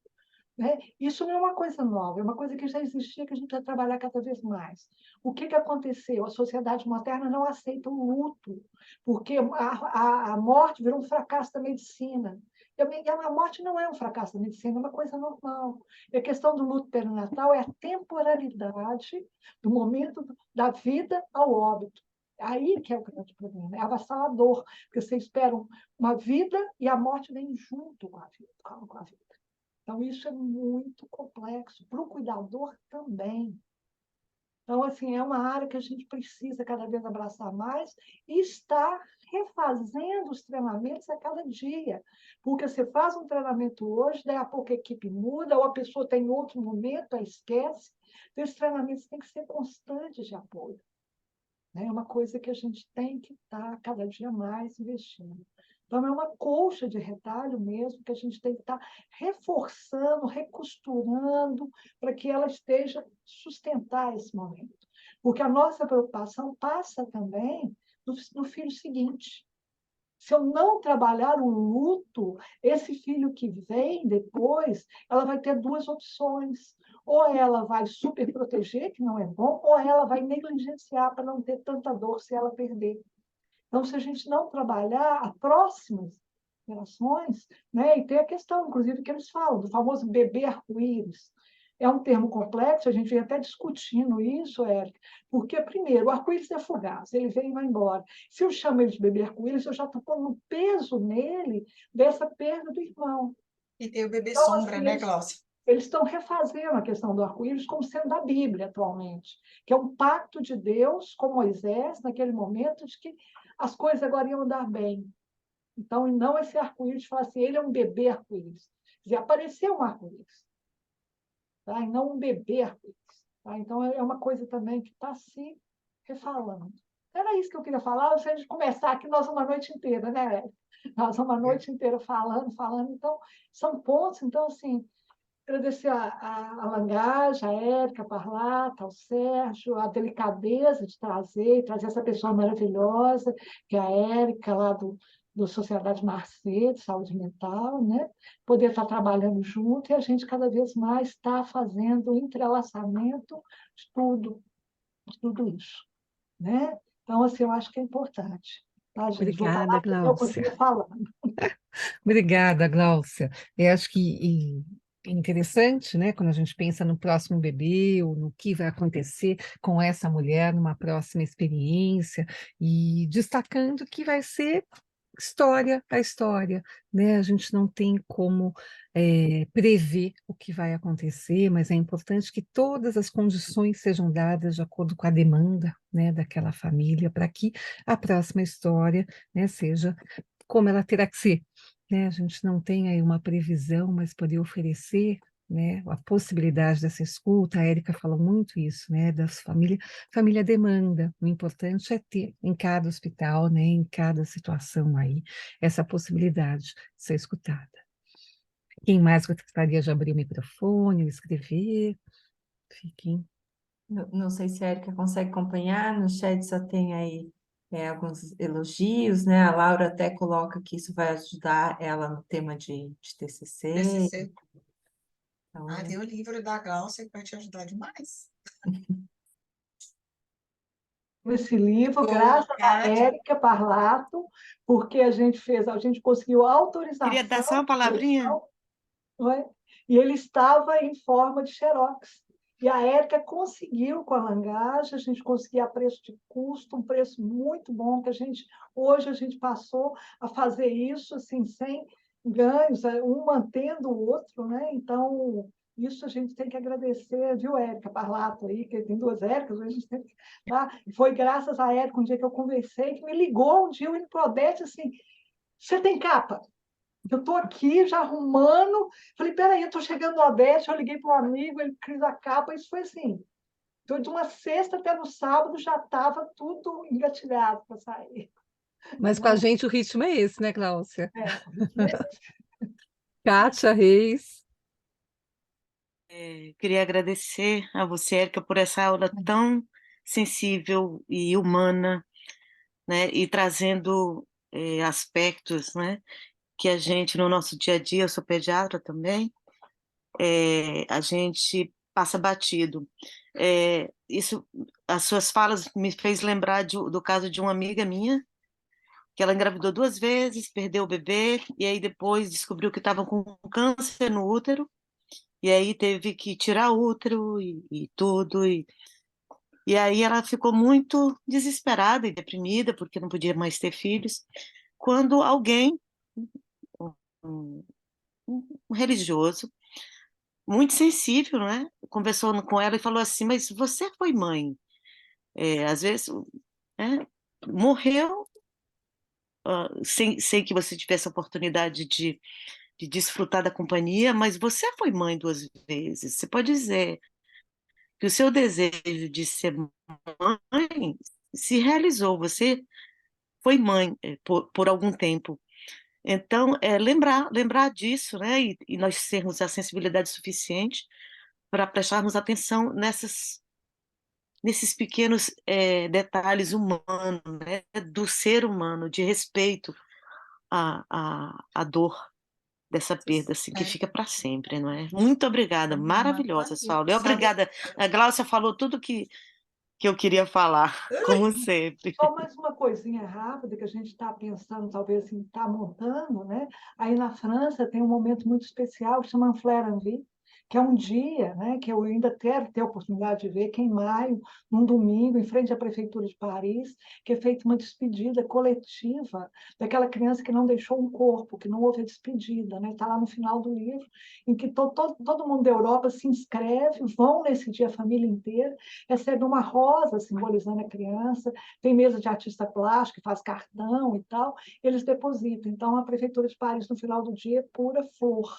né? Isso não é uma coisa nova, é uma coisa que já existia, que a gente precisa trabalhar cada vez mais. O que aconteceu? A sociedade moderna não aceita o luto, porque a morte virou um fracasso da medicina. E a morte não é um fracasso da medicina, é uma coisa normal. E a questão do luto perinatal é a temporalidade do momento da vida ao óbito. Aí que é o grande problema, é avassalador, porque você espera uma vida e a morte vem junto com a vida. Então, isso é muito complexo, para o cuidador também. Então, assim, é uma área que a gente precisa cada vez abraçar mais e estar refazendo os treinamentos a cada dia. Porque você faz um treinamento hoje, daí a pouco a equipe muda, ou a pessoa tem outro momento, aí esquece. Então, esses treinamentos têm que ser constantes de apoio. É uma coisa que a gente tem que estar cada dia mais investindo. Então, é uma colcha de retalho mesmo, que a gente tem que estar reforçando, recosturando, para que ela esteja sustentar esse momento. Porque a nossa preocupação passa também no filho seguinte. Se eu não trabalhar o luto, esse filho que vem depois, ela vai ter duas opções. Ou ela vai super proteger, que não é bom, ou ela vai negligenciar para não ter tanta dor se ela perder. Então, se a gente não trabalhar as próximas gerações, né, e tem a questão, inclusive, que eles falam, do famoso bebê arco-íris. É um termo complexo, a gente vem até discutindo isso, Érica, porque, primeiro, o arco-íris é fugaz, ele vem e vai embora. Se eu chamo ele de bebê arco-íris, eu já estou pondo um peso nele dessa perda do irmão. E tem o bebê Então, sombra, assim, né, Glaucia? eles estão refazendo a questão do arco-íris como sendo da Bíblia atualmente, que é um pacto de Deus com Moisés, naquele momento de que as coisas agora iam andar bem. Então, e não esse arco-íris, falar assim, ele é um bebê arco-íris. Quer dizer, apareceu um arco-íris, tá? E não um bebê arco-íris. Tá? Então, é uma coisa também que está se refalando. Era isso que eu queria falar, se a gente começar aqui, nós uma noite inteira, né, Érica? Nós uma noite inteira falando. Então, são pontos, então, assim, agradecer a Langage, a Érica, a Parlata, ao Sérgio, a delicadeza de trazer essa pessoa maravilhosa, que é a Érica, lá do Sociedade Marcet, de Saúde Mental, né? Poder estar trabalhando junto e a gente cada vez mais está fazendo o entrelaçamento de tudo isso. Né? Então, assim, eu acho que é importante. Tá, gente? Vou Obrigada, parar porque eu Gláucia. continuo falando. Obrigada, Gláucia. Eu acho que É interessante, né, quando a gente pensa no próximo bebê ou no que vai acontecer com essa mulher numa próxima experiência, e destacando que vai ser história a história, né? A gente não tem como prever o que vai acontecer, mas é importante que todas as condições sejam dadas de acordo com a demanda, né, daquela família, para que a próxima história, né, seja como ela terá que ser, né? A gente não tem aí uma previsão, mas poder oferecer, né, a possibilidade dessa escuta. A Érica falou muito isso, né, das famílias. Família demanda. O importante é ter em cada hospital, né, em cada situação aí, essa possibilidade de ser escutada. Quem mais gostaria de abrir o microfone ou escrever? Fiquem. Não sei se a Erika consegue acompanhar, no chat só tem aí alguns elogios, né? A Laura até coloca que isso vai ajudar ela no tema de TCC. TCC. Então, Tem o livro da Glaucia que vai te ajudar demais. Esse livro, Ô, graças a Kátia, Érica Parlato, porque a gente conseguiu queria dar só autorização uma de palavrinha. impressão, não é? E ele estava em forma de xerox. E a Érica conseguiu com a Langaje, a gente conseguia a preço de custo, um preço muito bom, que hoje a gente passou a fazer isso assim, sem ganhos, um mantendo o outro, né? Então, isso a gente tem que agradecer, viu, Érica Parlato aí, que tem duas Éricas, a gente tem que, tá? Foi graças a Érica, um dia que eu conversei, que me ligou um dia, o Prodete, assim, você tem capa? Eu estou aqui já arrumando. Falei, peraí, eu estou chegando no Odete, eu liguei para um amigo, ele fez a capa, isso foi assim. Então, de uma sexta até no sábado já estava tudo engatilhado para sair. Mas com a gente o ritmo é esse, né, Cláudia? O ritmo é esse. Kátia Reis. Queria agradecer a você, Érica, por essa aula tão sensível e humana, né, e trazendo aspectos, né, que a gente, no nosso dia a dia, eu sou pediatra também, a gente passa batido. Isso, as suas falas me fez lembrar do caso de uma amiga minha, que ela engravidou 2 vezes, perdeu o bebê, e aí depois descobriu que estava com câncer no útero, e aí teve que tirar o útero e tudo, e aí ela ficou muito desesperada e deprimida, porque não podia mais ter filhos, quando alguém, um, um religioso, muito sensível, né, conversou com ela e falou assim, mas você foi mãe, às vezes, né, morreu sem que você tivesse a oportunidade de desfrutar da companhia, mas você foi mãe 2 vezes, você pode dizer que o seu desejo de ser mãe se realizou, você foi mãe por algum tempo. Então, lembrar disso, né? E nós termos a sensibilidade suficiente para prestarmos atenção nesses pequenos detalhes humanos, né? Do ser humano, de respeito à dor dessa perda, assim, que fica para sempre, não é? Muito obrigada, maravilhosa sua aula. E sabe, obrigada, a Gláucia falou tudo que eu queria falar, como sempre. Só mais uma coisinha rápida que a gente está pensando, talvez, em estar montando, né? Aí na França tem um momento muito especial que chama Fleur en Vie, que é um dia, né, que eu ainda quero ter a oportunidade de ver, que é em maio, num domingo, em frente à Prefeitura de Paris, que é feita uma despedida coletiva daquela criança que não deixou um corpo, que não houve a despedida, né? Está lá no final do livro, em que todo mundo da Europa se inscreve, vão nesse dia a família inteira, recebe uma rosa simbolizando a criança, tem mesa de artista plástico, que faz cartão e tal, eles depositam. Então, a Prefeitura de Paris, no final do dia, é pura flor.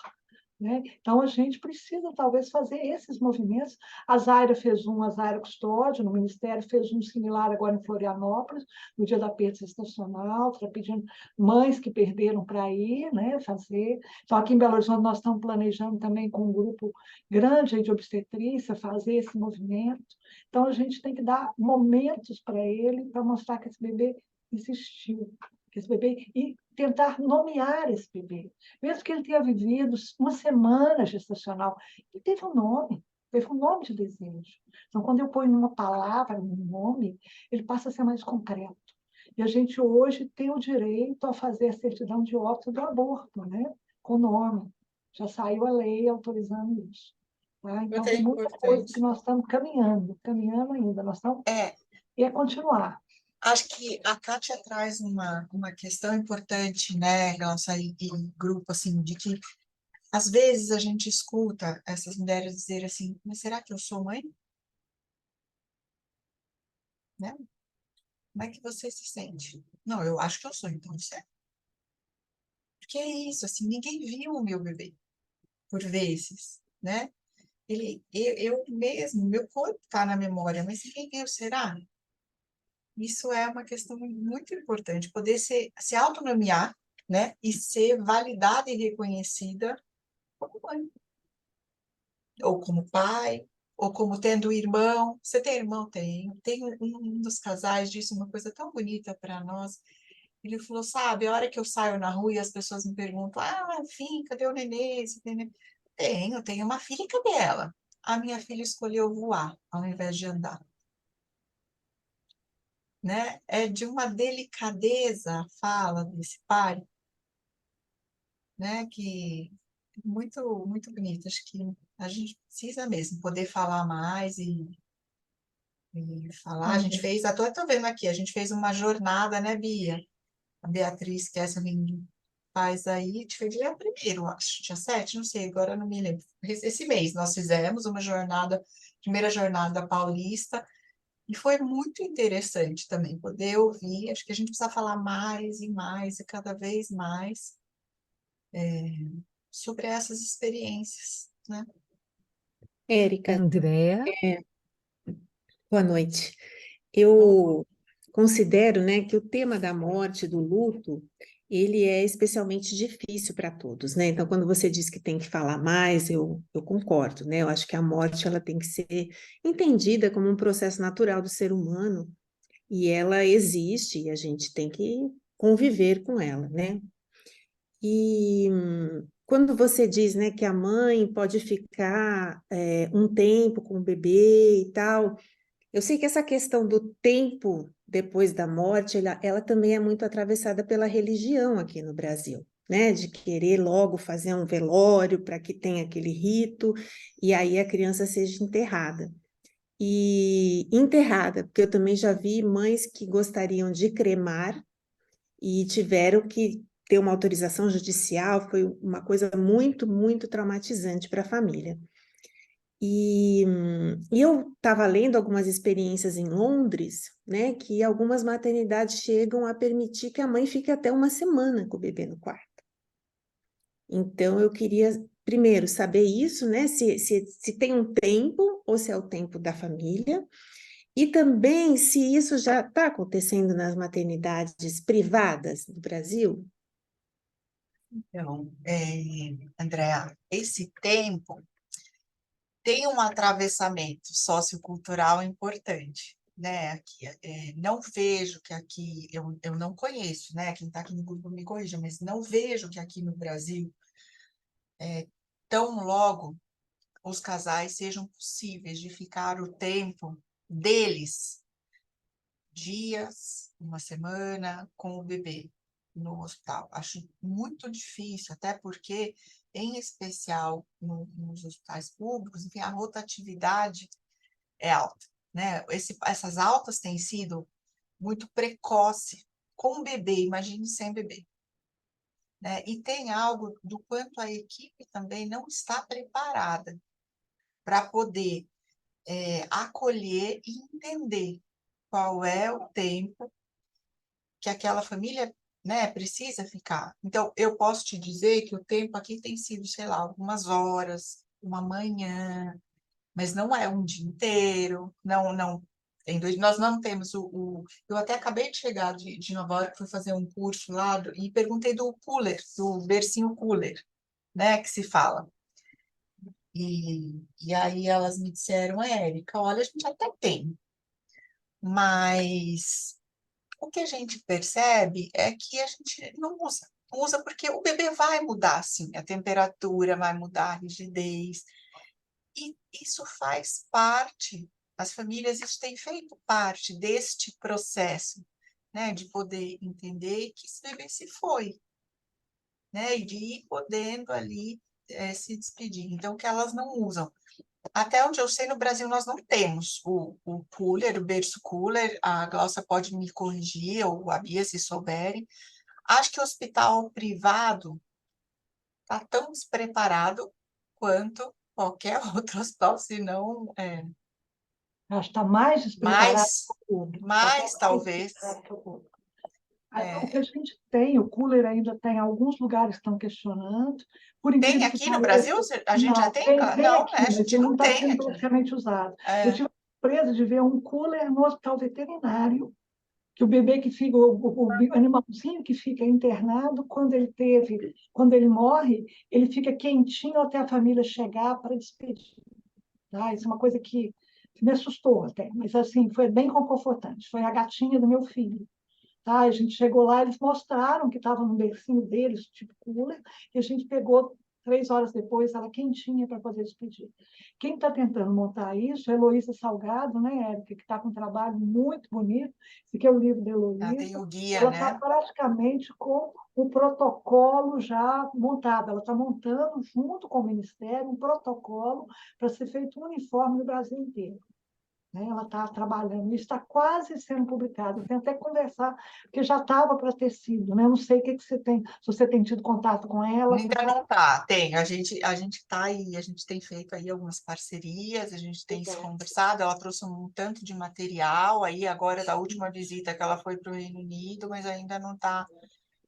Né? Então, a gente precisa, talvez, fazer esses movimentos. A Zaira fez um, a Zaira Custódio, no Ministério, fez um similar agora em Florianópolis, no dia da perda gestacional, está pedindo mães que perderam para ir, né, fazer. Então, aqui em Belo Horizonte, nós estamos planejando também com um grupo grande aí de obstetrícia fazer esse movimento. Então, a gente tem que dar momentos para ele, para mostrar que esse bebê existiu, que esse bebê, e tentar nomear esse bebê. Mesmo que ele tenha vivido uma semana gestacional, ele teve um nome de desejo. Então, quando eu ponho uma palavra, um nome, ele passa a ser mais concreto. E a gente hoje tem o direito a fazer a certidão de óbito do aborto, né? Com nome. Já saiu a lei autorizando isso. Tá? Muito Então, tem muita coisa importante. que nós estamos caminhando ainda. Nós estamos... E é continuar. Acho que a Kátia traz uma questão importante, né, nossa e grupo, assim, de que às vezes a gente escuta essas mulheres dizer assim, mas será que eu sou mãe? Né? Como é que você se sente? Não, eu acho que eu sou, então você é. Porque é isso, assim, ninguém viu o meu bebê, por vezes, né? Eu mesmo, meu corpo está na memória, mas ninguém viu, será? Isso é uma questão muito importante, poder se autonomiar, né? E ser validada e reconhecida como mãe, ou como pai, ou como tendo irmão. Você tem irmão? Tenho. Tem um dos casais disse uma coisa tão bonita para nós. Ele falou, sabe, a hora que eu saio na rua e as pessoas me perguntam, ah, enfim, cadê o nenê? Você tem nenê? Tenho uma filha, e cadê ela? A minha filha escolheu voar ao invés de andar. Né? É de uma delicadeza a fala desse pai, né? Que é muito, muito bonito. Acho que a gente precisa mesmo poder falar mais e falar. A gente fez, até estou vendo aqui, a gente fez uma jornada, né, Bia? A Beatriz, que é essa menina faz aí, a gente fez dia 1º, acho, dia 7, não sei, agora não me lembro. Esse mês nós fizemos uma jornada, primeira jornada paulista, e foi muito interessante também poder ouvir. Acho que a gente precisa falar mais e mais e cada vez mais sobre essas experiências, né? Érica, Andréa, boa noite. Eu considero, né, que o tema da morte, do luto, ele é especialmente difícil para todos, né? Então, quando você diz que tem que falar mais, eu concordo, né? Eu acho que a morte ela tem que ser entendida como um processo natural do ser humano e ela existe e a gente tem que conviver com ela, né? E quando você diz, né, que a mãe pode ficar um tempo com o bebê e tal, eu sei que essa questão do tempo depois da morte, ela também é muito atravessada pela religião aqui no Brasil, né? De querer logo fazer um velório para que tenha aquele rito e aí a criança seja enterrada. E enterrada, porque eu também já vi mães que gostariam de cremar e tiveram que ter uma autorização judicial, foi uma coisa muito, muito traumatizante para a família. E eu estava lendo algumas experiências em Londres, né, que algumas maternidades chegam a permitir que a mãe fique até uma semana com o bebê no quarto. Então, eu queria, primeiro, saber isso, né, se tem um tempo ou se é o tempo da família, e também se isso já está acontecendo nas maternidades privadas do Brasil. Então, Andréa, esse tempo tem um atravessamento sociocultural importante, né? Aqui, não vejo que aqui, eu não conheço, né? Quem está aqui no grupo me corrija, mas não vejo que aqui no Brasil, tão logo os casais sejam possíveis de ficar o tempo deles, dias, uma semana, com o bebê no hospital. Acho muito difícil, até porque, em especial nos hospitais públicos, enfim, a rotatividade é alta, né? Essas altas têm sido muito precoce com o bebê, imagine sem bebê. Né? E tem algo do quanto a equipe também não está preparada para poder acolher e entender qual é o tempo que aquela família, né, precisa ficar. Então, eu posso te dizer que o tempo aqui tem sido, sei lá, algumas horas, uma manhã, mas não é um dia inteiro, não. Nós não temos Eu até acabei de chegar de Nova York, fui fazer um curso lá e perguntei do cooler, do bercinho cooler, né, que se fala. E aí elas me disseram, Érica, olha, a gente até tem, mas o que a gente percebe é que a gente não usa. Não usa porque o bebê vai mudar, sim, a temperatura vai mudar, a rigidez. E isso faz parte, as famílias, isso tem feito parte deste processo, né, de poder entender que esse bebê se foi, né, e de ir podendo ali se despedir. Então, que elas não usam. Até onde eu sei, no Brasil nós não temos o cooler, o berço cooler. A Glaucia pode me corrigir, ou a Bia, se souberem. Acho que o hospital privado está tão despreparado quanto qualquer outro hospital, se não Acho que está mais despreparado mais, que o público. Tá até mais mais talvez. despreparado que o público. O que É. a gente tem, o cooler ainda tem, alguns lugares estão questionando, por Tem incrível que aqui no Brasil? pareça. A gente já Não, tem? tem Não, né? aqui, A mas gente ele não não está tem sendo aqui. praticamente usado. Eu É. tive a surpresa de ver um cooler no hospital veterinário, que o bebê que fica, o animalzinho que fica internado, quando ele morre, ele fica quentinho até a família chegar para despedir. Tá? Isso é uma coisa que me assustou até, mas assim, foi bem confortante. Foi a gatinha do meu filho. Tá? A gente chegou lá, eles mostraram que estava no bercinho deles, tipo cooler, e a gente pegou 3 horas depois, ela quentinha para poder despedir. Quem está tentando montar isso é a Heloísa Salgado, né, Érica, que está com um trabalho muito bonito. Esse aqui é o livro da Já tem Heloísa. o guia, Ela está né? praticamente com o protocolo já montado. Ela está montando, junto com o Ministério, um protocolo para ser feito um uniforme no Brasil inteiro. Né? Ela está trabalhando, isso está quase sendo publicado. Eu tenho até que conversar, porque já estava para ter sido, né? Eu não sei o que você tem, se você tem tido contato com ela. Ainda não está, tem. A gente está aí, a gente tem feito aí algumas parcerias, a gente tem se conversado. Ela trouxe um tanto de material aí agora da última visita que ela foi para o Reino Unido, mas ainda não está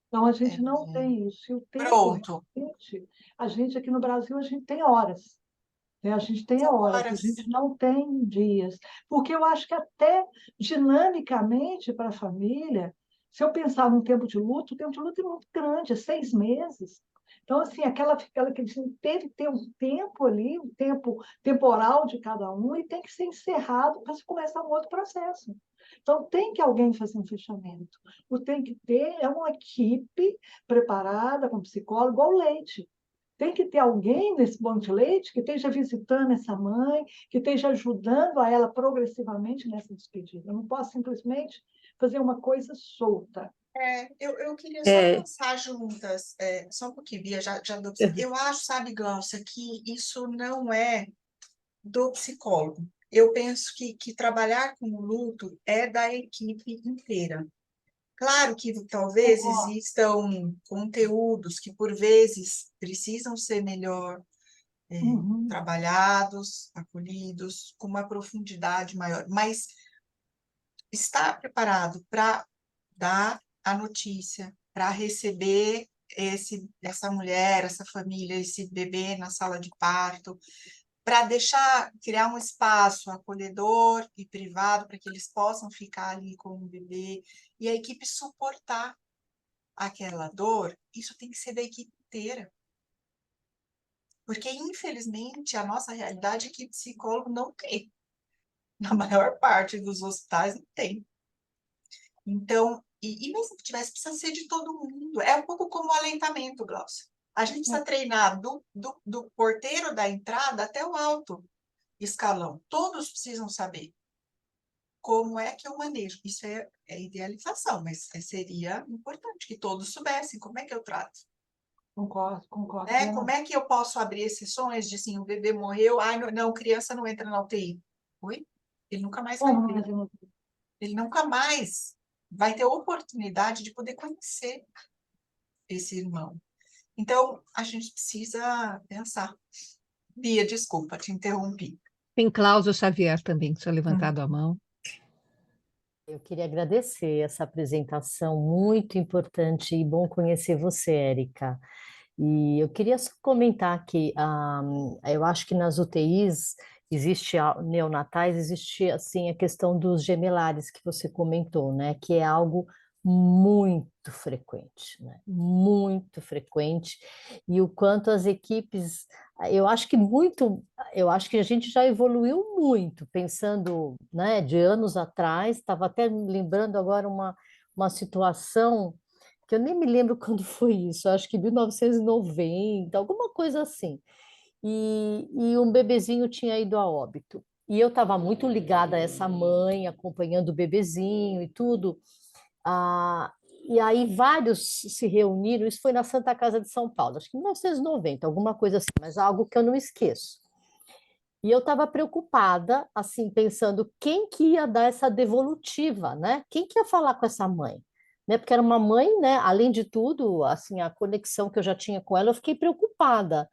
Então, a gente não tem isso. E o tempo, pronto. realmente, a gente aqui no Brasil, a gente tem horas. Né? A gente tem São horas, a horas. gente não tem dias. Porque eu acho que até dinamicamente para a família, se eu pensar num tempo de luto, o tempo de luto é muito grande, é 6 meses. Então, assim, aquela que a gente teve que ter um tempo ali, um tempo temporal de cada um, e tem que ser encerrado para se começar um outro processo. Então, tem que alguém fazer um fechamento. O tem que ter é uma equipe preparada com psicólogo, igual o leite. Tem que ter alguém nesse banco de leite que esteja visitando essa mãe, que esteja ajudando a ela progressivamente nessa despedida. Eu não posso simplesmente fazer uma coisa solta. Eu queria só pensar juntas, só um pouquinho, Bia, já dou. Eu acho, sabe, Glaucia, que isso não é do psicólogo. Eu penso que trabalhar com o luto é da equipe inteira. Claro que talvez existam conteúdos que, por vezes, precisam ser melhor Uhum. trabalhados, acolhidos, com uma profundidade maior, mas estar preparado para dar a notícia, para receber essa mulher, essa família, esse bebê na sala de parto, para criar um espaço acolhedor e privado para que eles possam ficar ali com o bebê e a equipe suportar aquela dor, isso tem que ser da equipe inteira. Porque, infelizmente, a nossa realidade é que psicólogo não tem. Na maior parte dos hospitais não tem. Então, e mesmo que tivesse, precisa ser de todo mundo. É um pouco como o alentamento, Glaucia. A gente precisa treinar do porteiro da entrada até o alto escalão. Todos precisam saber como é que eu manejo. Isso é idealização, mas seria importante que todos soubessem como é que eu trato. Concordo. Né? Como é que eu posso abrir exceções de assim, o bebê morreu, ai, não, criança não entra na UTI. Oi? Ele nunca mais vai Como ver. Ele nunca mais vai ter oportunidade de poder conhecer esse irmão. Então, a gente precisa pensar. Bia, desculpa, te interrompi. Tem Cláudio Xavier também, que tinha levantado a mão. Eu queria agradecer essa apresentação muito importante e bom conhecer você, Érica. E eu queria só comentar que eu acho que nas UTIs neonatais existe assim a questão dos gemelares que você comentou, né? Que é algo muito frequente, né? Muito frequente. E o quanto as equipes, eu acho que a gente já evoluiu muito, pensando, né, de anos atrás, estava até lembrando agora uma situação que eu nem me lembro quando foi isso, acho que 1990, alguma coisa assim. E um bebezinho tinha ido a óbito. E eu estava muito ligada a essa mãe, acompanhando o bebezinho e tudo. E aí vários se reuniram, isso foi na Santa Casa de São Paulo, acho que em 1990, alguma coisa assim, mas algo que eu não esqueço. E eu estava preocupada, assim, pensando quem que ia dar essa devolutiva, né? Quem que ia falar com essa mãe? Né? Porque era uma mãe, né? Além de tudo, assim, a conexão que eu já tinha com ela, eu fiquei preocupada.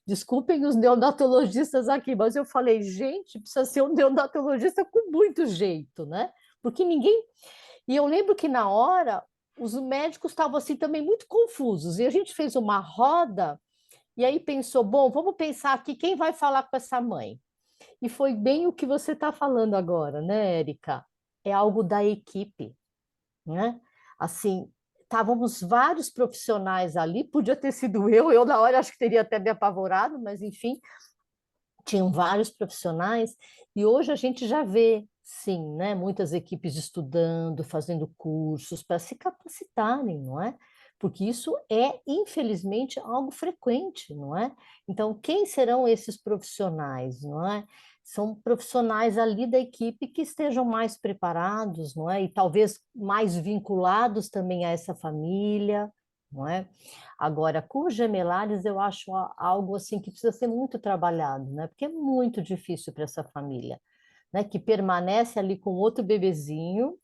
Desculpem os neonatologistas aqui, mas eu falei, gente, precisa ser um neonatologista com muito jeito, né? Porque ninguém. E eu lembro que na hora os médicos estavam assim também muito confusos. E a gente fez uma roda e aí pensou, bom, vamos pensar aqui quem vai falar com essa mãe. E foi bem o que você está falando agora, né, Érica? É algo da equipe, né? Assim, estávamos vários profissionais ali, podia ter sido eu na hora acho que teria até me apavorado, mas enfim, tinham vários profissionais, e hoje a gente já vê, sim, né, muitas equipes estudando, fazendo cursos para se capacitarem, não é? Porque isso é, infelizmente, algo frequente, não é? Então, quem serão esses profissionais, não é? São profissionais ali da equipe que estejam mais preparados, não é? E talvez mais vinculados também a essa família, não é? Agora, com os gemelares, eu acho algo assim que precisa ser muito trabalhado, né? Porque é muito difícil para essa família, né? Que permanece ali com outro bebezinho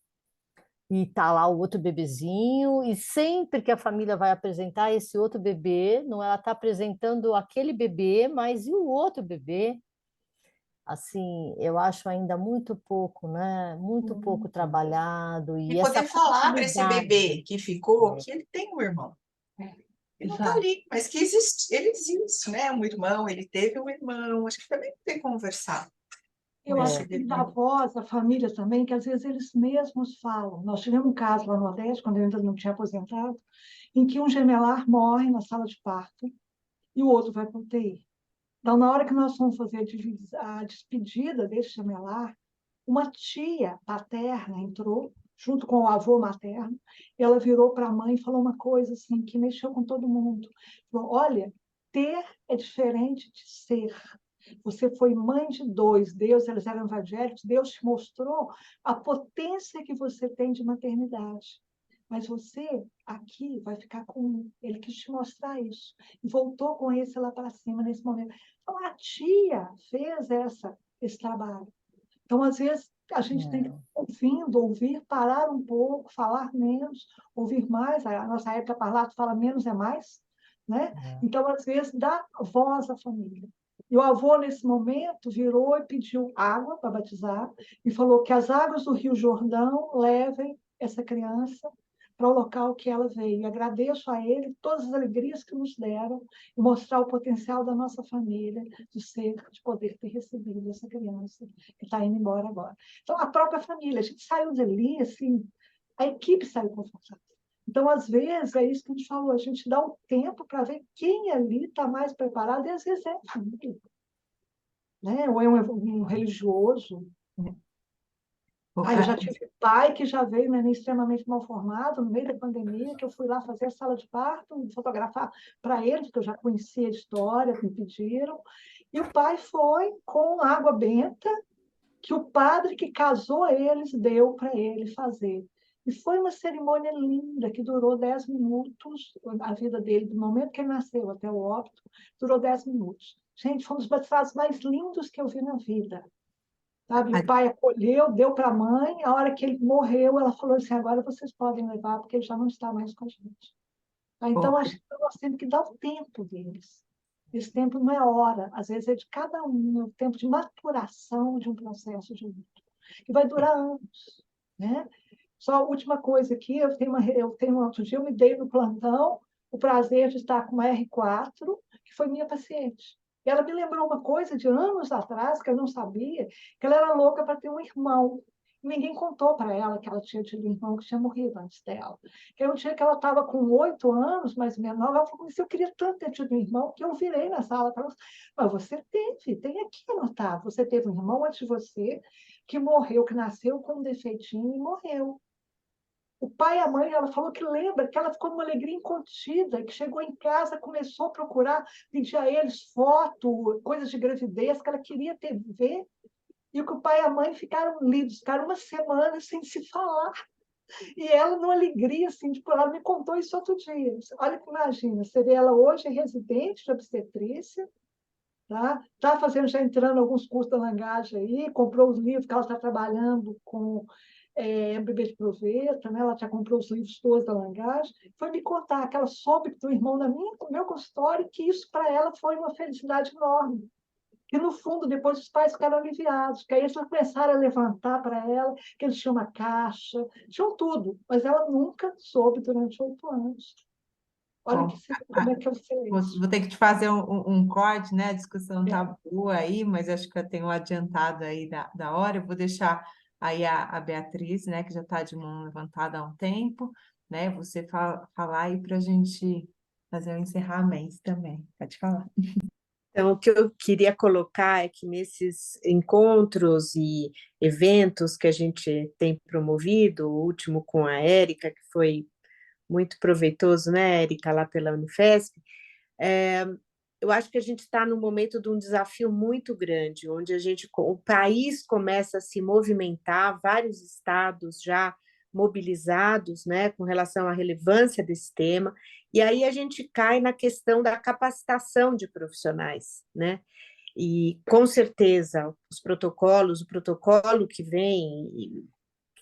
e tá lá o outro bebezinho e sempre que a família vai apresentar esse outro bebê, não ela está apresentando aquele bebê, mas e o outro bebê? Assim, eu acho ainda muito pouco, né? Muito pouco trabalhado E e essa poder falar para esse continuidade. bebê que ficou que ele tem um irmão. Ele não está Exato. ali, mas que existe, ele existe, né? Um irmão, ele teve um irmão. Acho que também tem que conversar com Eu acho esse que tem bebê. da voz, da família também, que às vezes eles mesmos falam. Nós tivemos um caso lá no Nordeste, quando eu ainda não tinha aposentado, em que um gemelar morre na sala de parto e o outro vai para o UTI. Então, na hora que nós fomos fazer a despedida desse gemelar, uma tia paterna entrou, junto com o avô materno, e ela virou para a mãe e falou uma coisa assim que mexeu com todo mundo. Falou, olha, ter é diferente de ser. Você foi mãe de dois, Deus, eles eram evangélicos, Deus te mostrou a potência que você tem de maternidade. Mas você aqui vai ficar com um. Ele quis te mostrar isso. E voltou com esse lá para cima nesse momento. Então, a tia fez esse trabalho. Então, às vezes, a gente tem que É, ouvindo, ouvir, parar um pouco, falar menos, ouvir mais. A nossa época parlada fala menos é mais, né? é. Então, às vezes, dá voz à família. E o avô, nesse momento, virou e pediu água para batizar e falou que as águas do Rio Jordão levem essa criança para o local que ela veio. E agradeço a ele todas as alegrias que nos deram e mostrar o potencial da nossa família de poder ter recebido essa criança que está indo embora agora. Então, a própria família, a gente saiu dali, assim, a equipe saiu confortável. Então, às vezes, é isso que a gente falou, a gente dá um tempo para ver quem ali está mais preparado, e às vezes é a família, né? Ou é um religioso. O Ah, eu ca- já tive pai que já veio, né, extremamente mal formado, no meio da pandemia, que eu fui lá fazer a sala de parto, fotografar para eles, porque eu já conhecia a história, me pediram. E o pai foi com água benta, que o padre que casou eles deu para ele fazer. E foi uma cerimônia linda, que durou 10 minutos, a vida dele, do momento que ele nasceu até o óbito, durou 10 minutos. Gente, foi um dos batizados mais lindos que eu vi na vida. Sabe? O a- pai acolheu, deu para a mãe, a hora que ele morreu, ela falou assim, agora vocês podem levar, porque ele já não está mais com a gente. Tá? Então, o- acho que nós temos que dar o tempo deles. Esse tempo não é hora, às vezes é de cada um, é o tempo de maturação de um processo de luto, que vai durar anos, né? Só a última coisa aqui, outro dia eu me dei no plantão o prazer de estar com uma R4, que foi minha paciente. E ela me lembrou uma coisa de anos atrás, que eu não sabia, que ela era louca para ter um irmão. E ninguém contou para ela que ela tinha tido um irmão que tinha morrido antes dela. Que um dia que ela estava com 8 anos, mais menor, ela falou assim, eu queria tanto ter tido um irmão, que eu virei na sala para ela. Mas você teve, tem aqui anotado. Você teve um irmão antes de você, que morreu, que nasceu com um defeitinho e morreu. O pai e a mãe, ela falou que lembra que ela ficou numa alegria incontida, que chegou em casa, começou a procurar, pedir a eles foto, coisas de gravidez que ela queria ver, e que o pai e a mãe ficaram lidos, ficaram uma semana sem se falar. E ela, numa alegria, assim, tipo, ela me contou isso outro dia. Olha que imagina, seria ela hoje residente de obstetrícia, tá? Está fazendo, já entrando em alguns cursos da Langaje aí, comprou os livros que ela está trabalhando com bebê de proveta, né? Ela já comprou os livros todos da Langaje. Foi me contar que ela soube do irmão do meu consultório, que isso para ela foi uma felicidade enorme. Que, no fundo, depois os pais ficaram aliviados, que aí eles começaram a levantar para ela, que eles tinham uma caixa, tinham tudo, mas ela nunca soube durante 8 anos. Olha Bom, como é que é o vou silêncio. ter que te fazer um corte, né? A discussão tá boa aí, mas acho que eu tenho um adiantado aí da hora. Eu vou deixar aí a Beatriz, né, que já está de mão levantada há um tempo, né? Você falar aí para a gente fazer o encerramento também. Pode falar. Então, o que eu queria colocar é que nesses encontros e eventos que a gente tem promovido, o último com a Érica, que foi muito proveitoso, né, Érica, lá pela Unifesp, é, eu acho que a gente está num momento de um desafio muito grande, onde o país começa a se movimentar, vários estados já mobilizados, né, com relação à relevância desse tema, e aí a gente cai na questão da capacitação de profissionais, né? E com certeza o protocolo que vem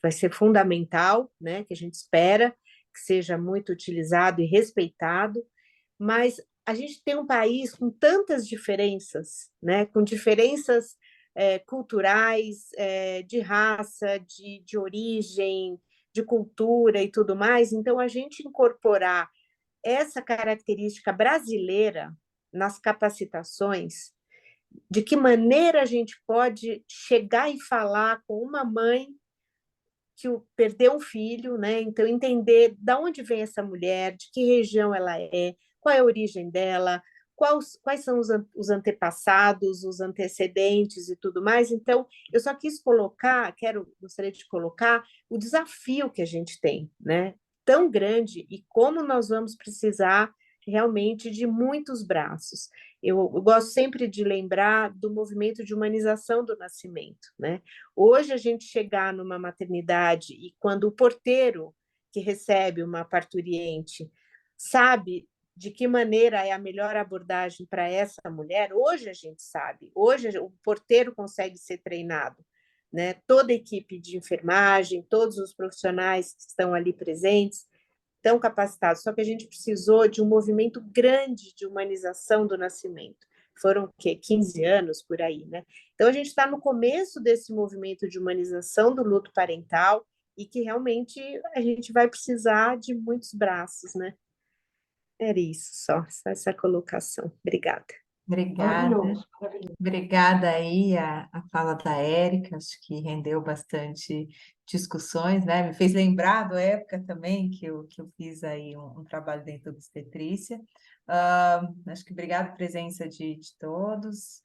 vai ser fundamental, né? Que a gente espera que seja muito utilizado e respeitado, mas a gente tem um país com tantas diferenças, né? Com diferenças culturais, de raça, de origem, de cultura e tudo mais. Então, a gente incorporar essa característica brasileira nas capacitações, de que maneira a gente pode chegar e falar com uma mãe que perdeu um filho, né? Então, entender de onde vem essa mulher, de que região ela é, qual é a origem dela, quais são os antepassados, os antecedentes e tudo mais. Então, eu só quis gostaria de colocar o desafio que a gente tem, né? Tão grande, e como nós vamos precisar realmente de muitos braços. Eu gosto sempre de lembrar do movimento de humanização do nascimento, né? Hoje, a gente chegar numa maternidade e quando o porteiro que recebe uma parturiente sabe de que maneira é a melhor abordagem para essa mulher, hoje a gente sabe, hoje o porteiro consegue ser treinado, né? Toda a equipe de enfermagem, todos os profissionais que estão ali presentes estão capacitados, só que a gente precisou de um movimento grande de humanização do nascimento. Foram o quê? 15 anos por aí, né? Então, a gente está no começo desse movimento de humanização do luto parental e que realmente a gente vai precisar de muitos braços, né? Era isso, só essa colocação. Obrigada. Obrigada. Maravilhoso, maravilhoso. Obrigada aí a fala da Érica, acho que rendeu bastante discussões, né? Me fez lembrar da época também que eu fiz aí um trabalho dentro da obstetrícia. Acho que obrigada a presença de todos.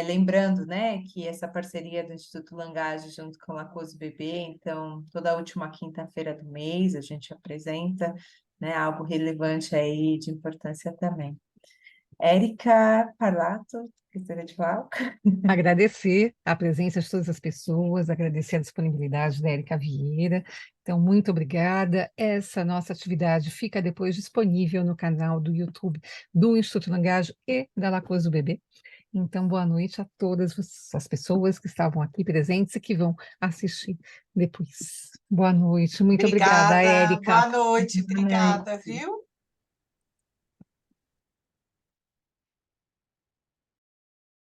Lembrando, né, que essa parceria do Instituto Langaje junto com a Lacose Bebê, então, toda última quinta-feira do mês a gente apresenta, né, algo relevante aí de importância também. Érica Parlato, gostaria de falar? Agradecer a presença de todas as pessoas, agradecer a disponibilidade da Érica Vieira. Então, muito obrigada. Essa nossa atividade fica depois disponível no canal do YouTube do Instituto Langaje e da Lacose do Bebê. Então, boa noite a todas as pessoas que estavam aqui presentes e que vão assistir depois. Boa noite. Muito obrigada, Obrigada, Érica. boa noite, Boa noite. obrigada, viu?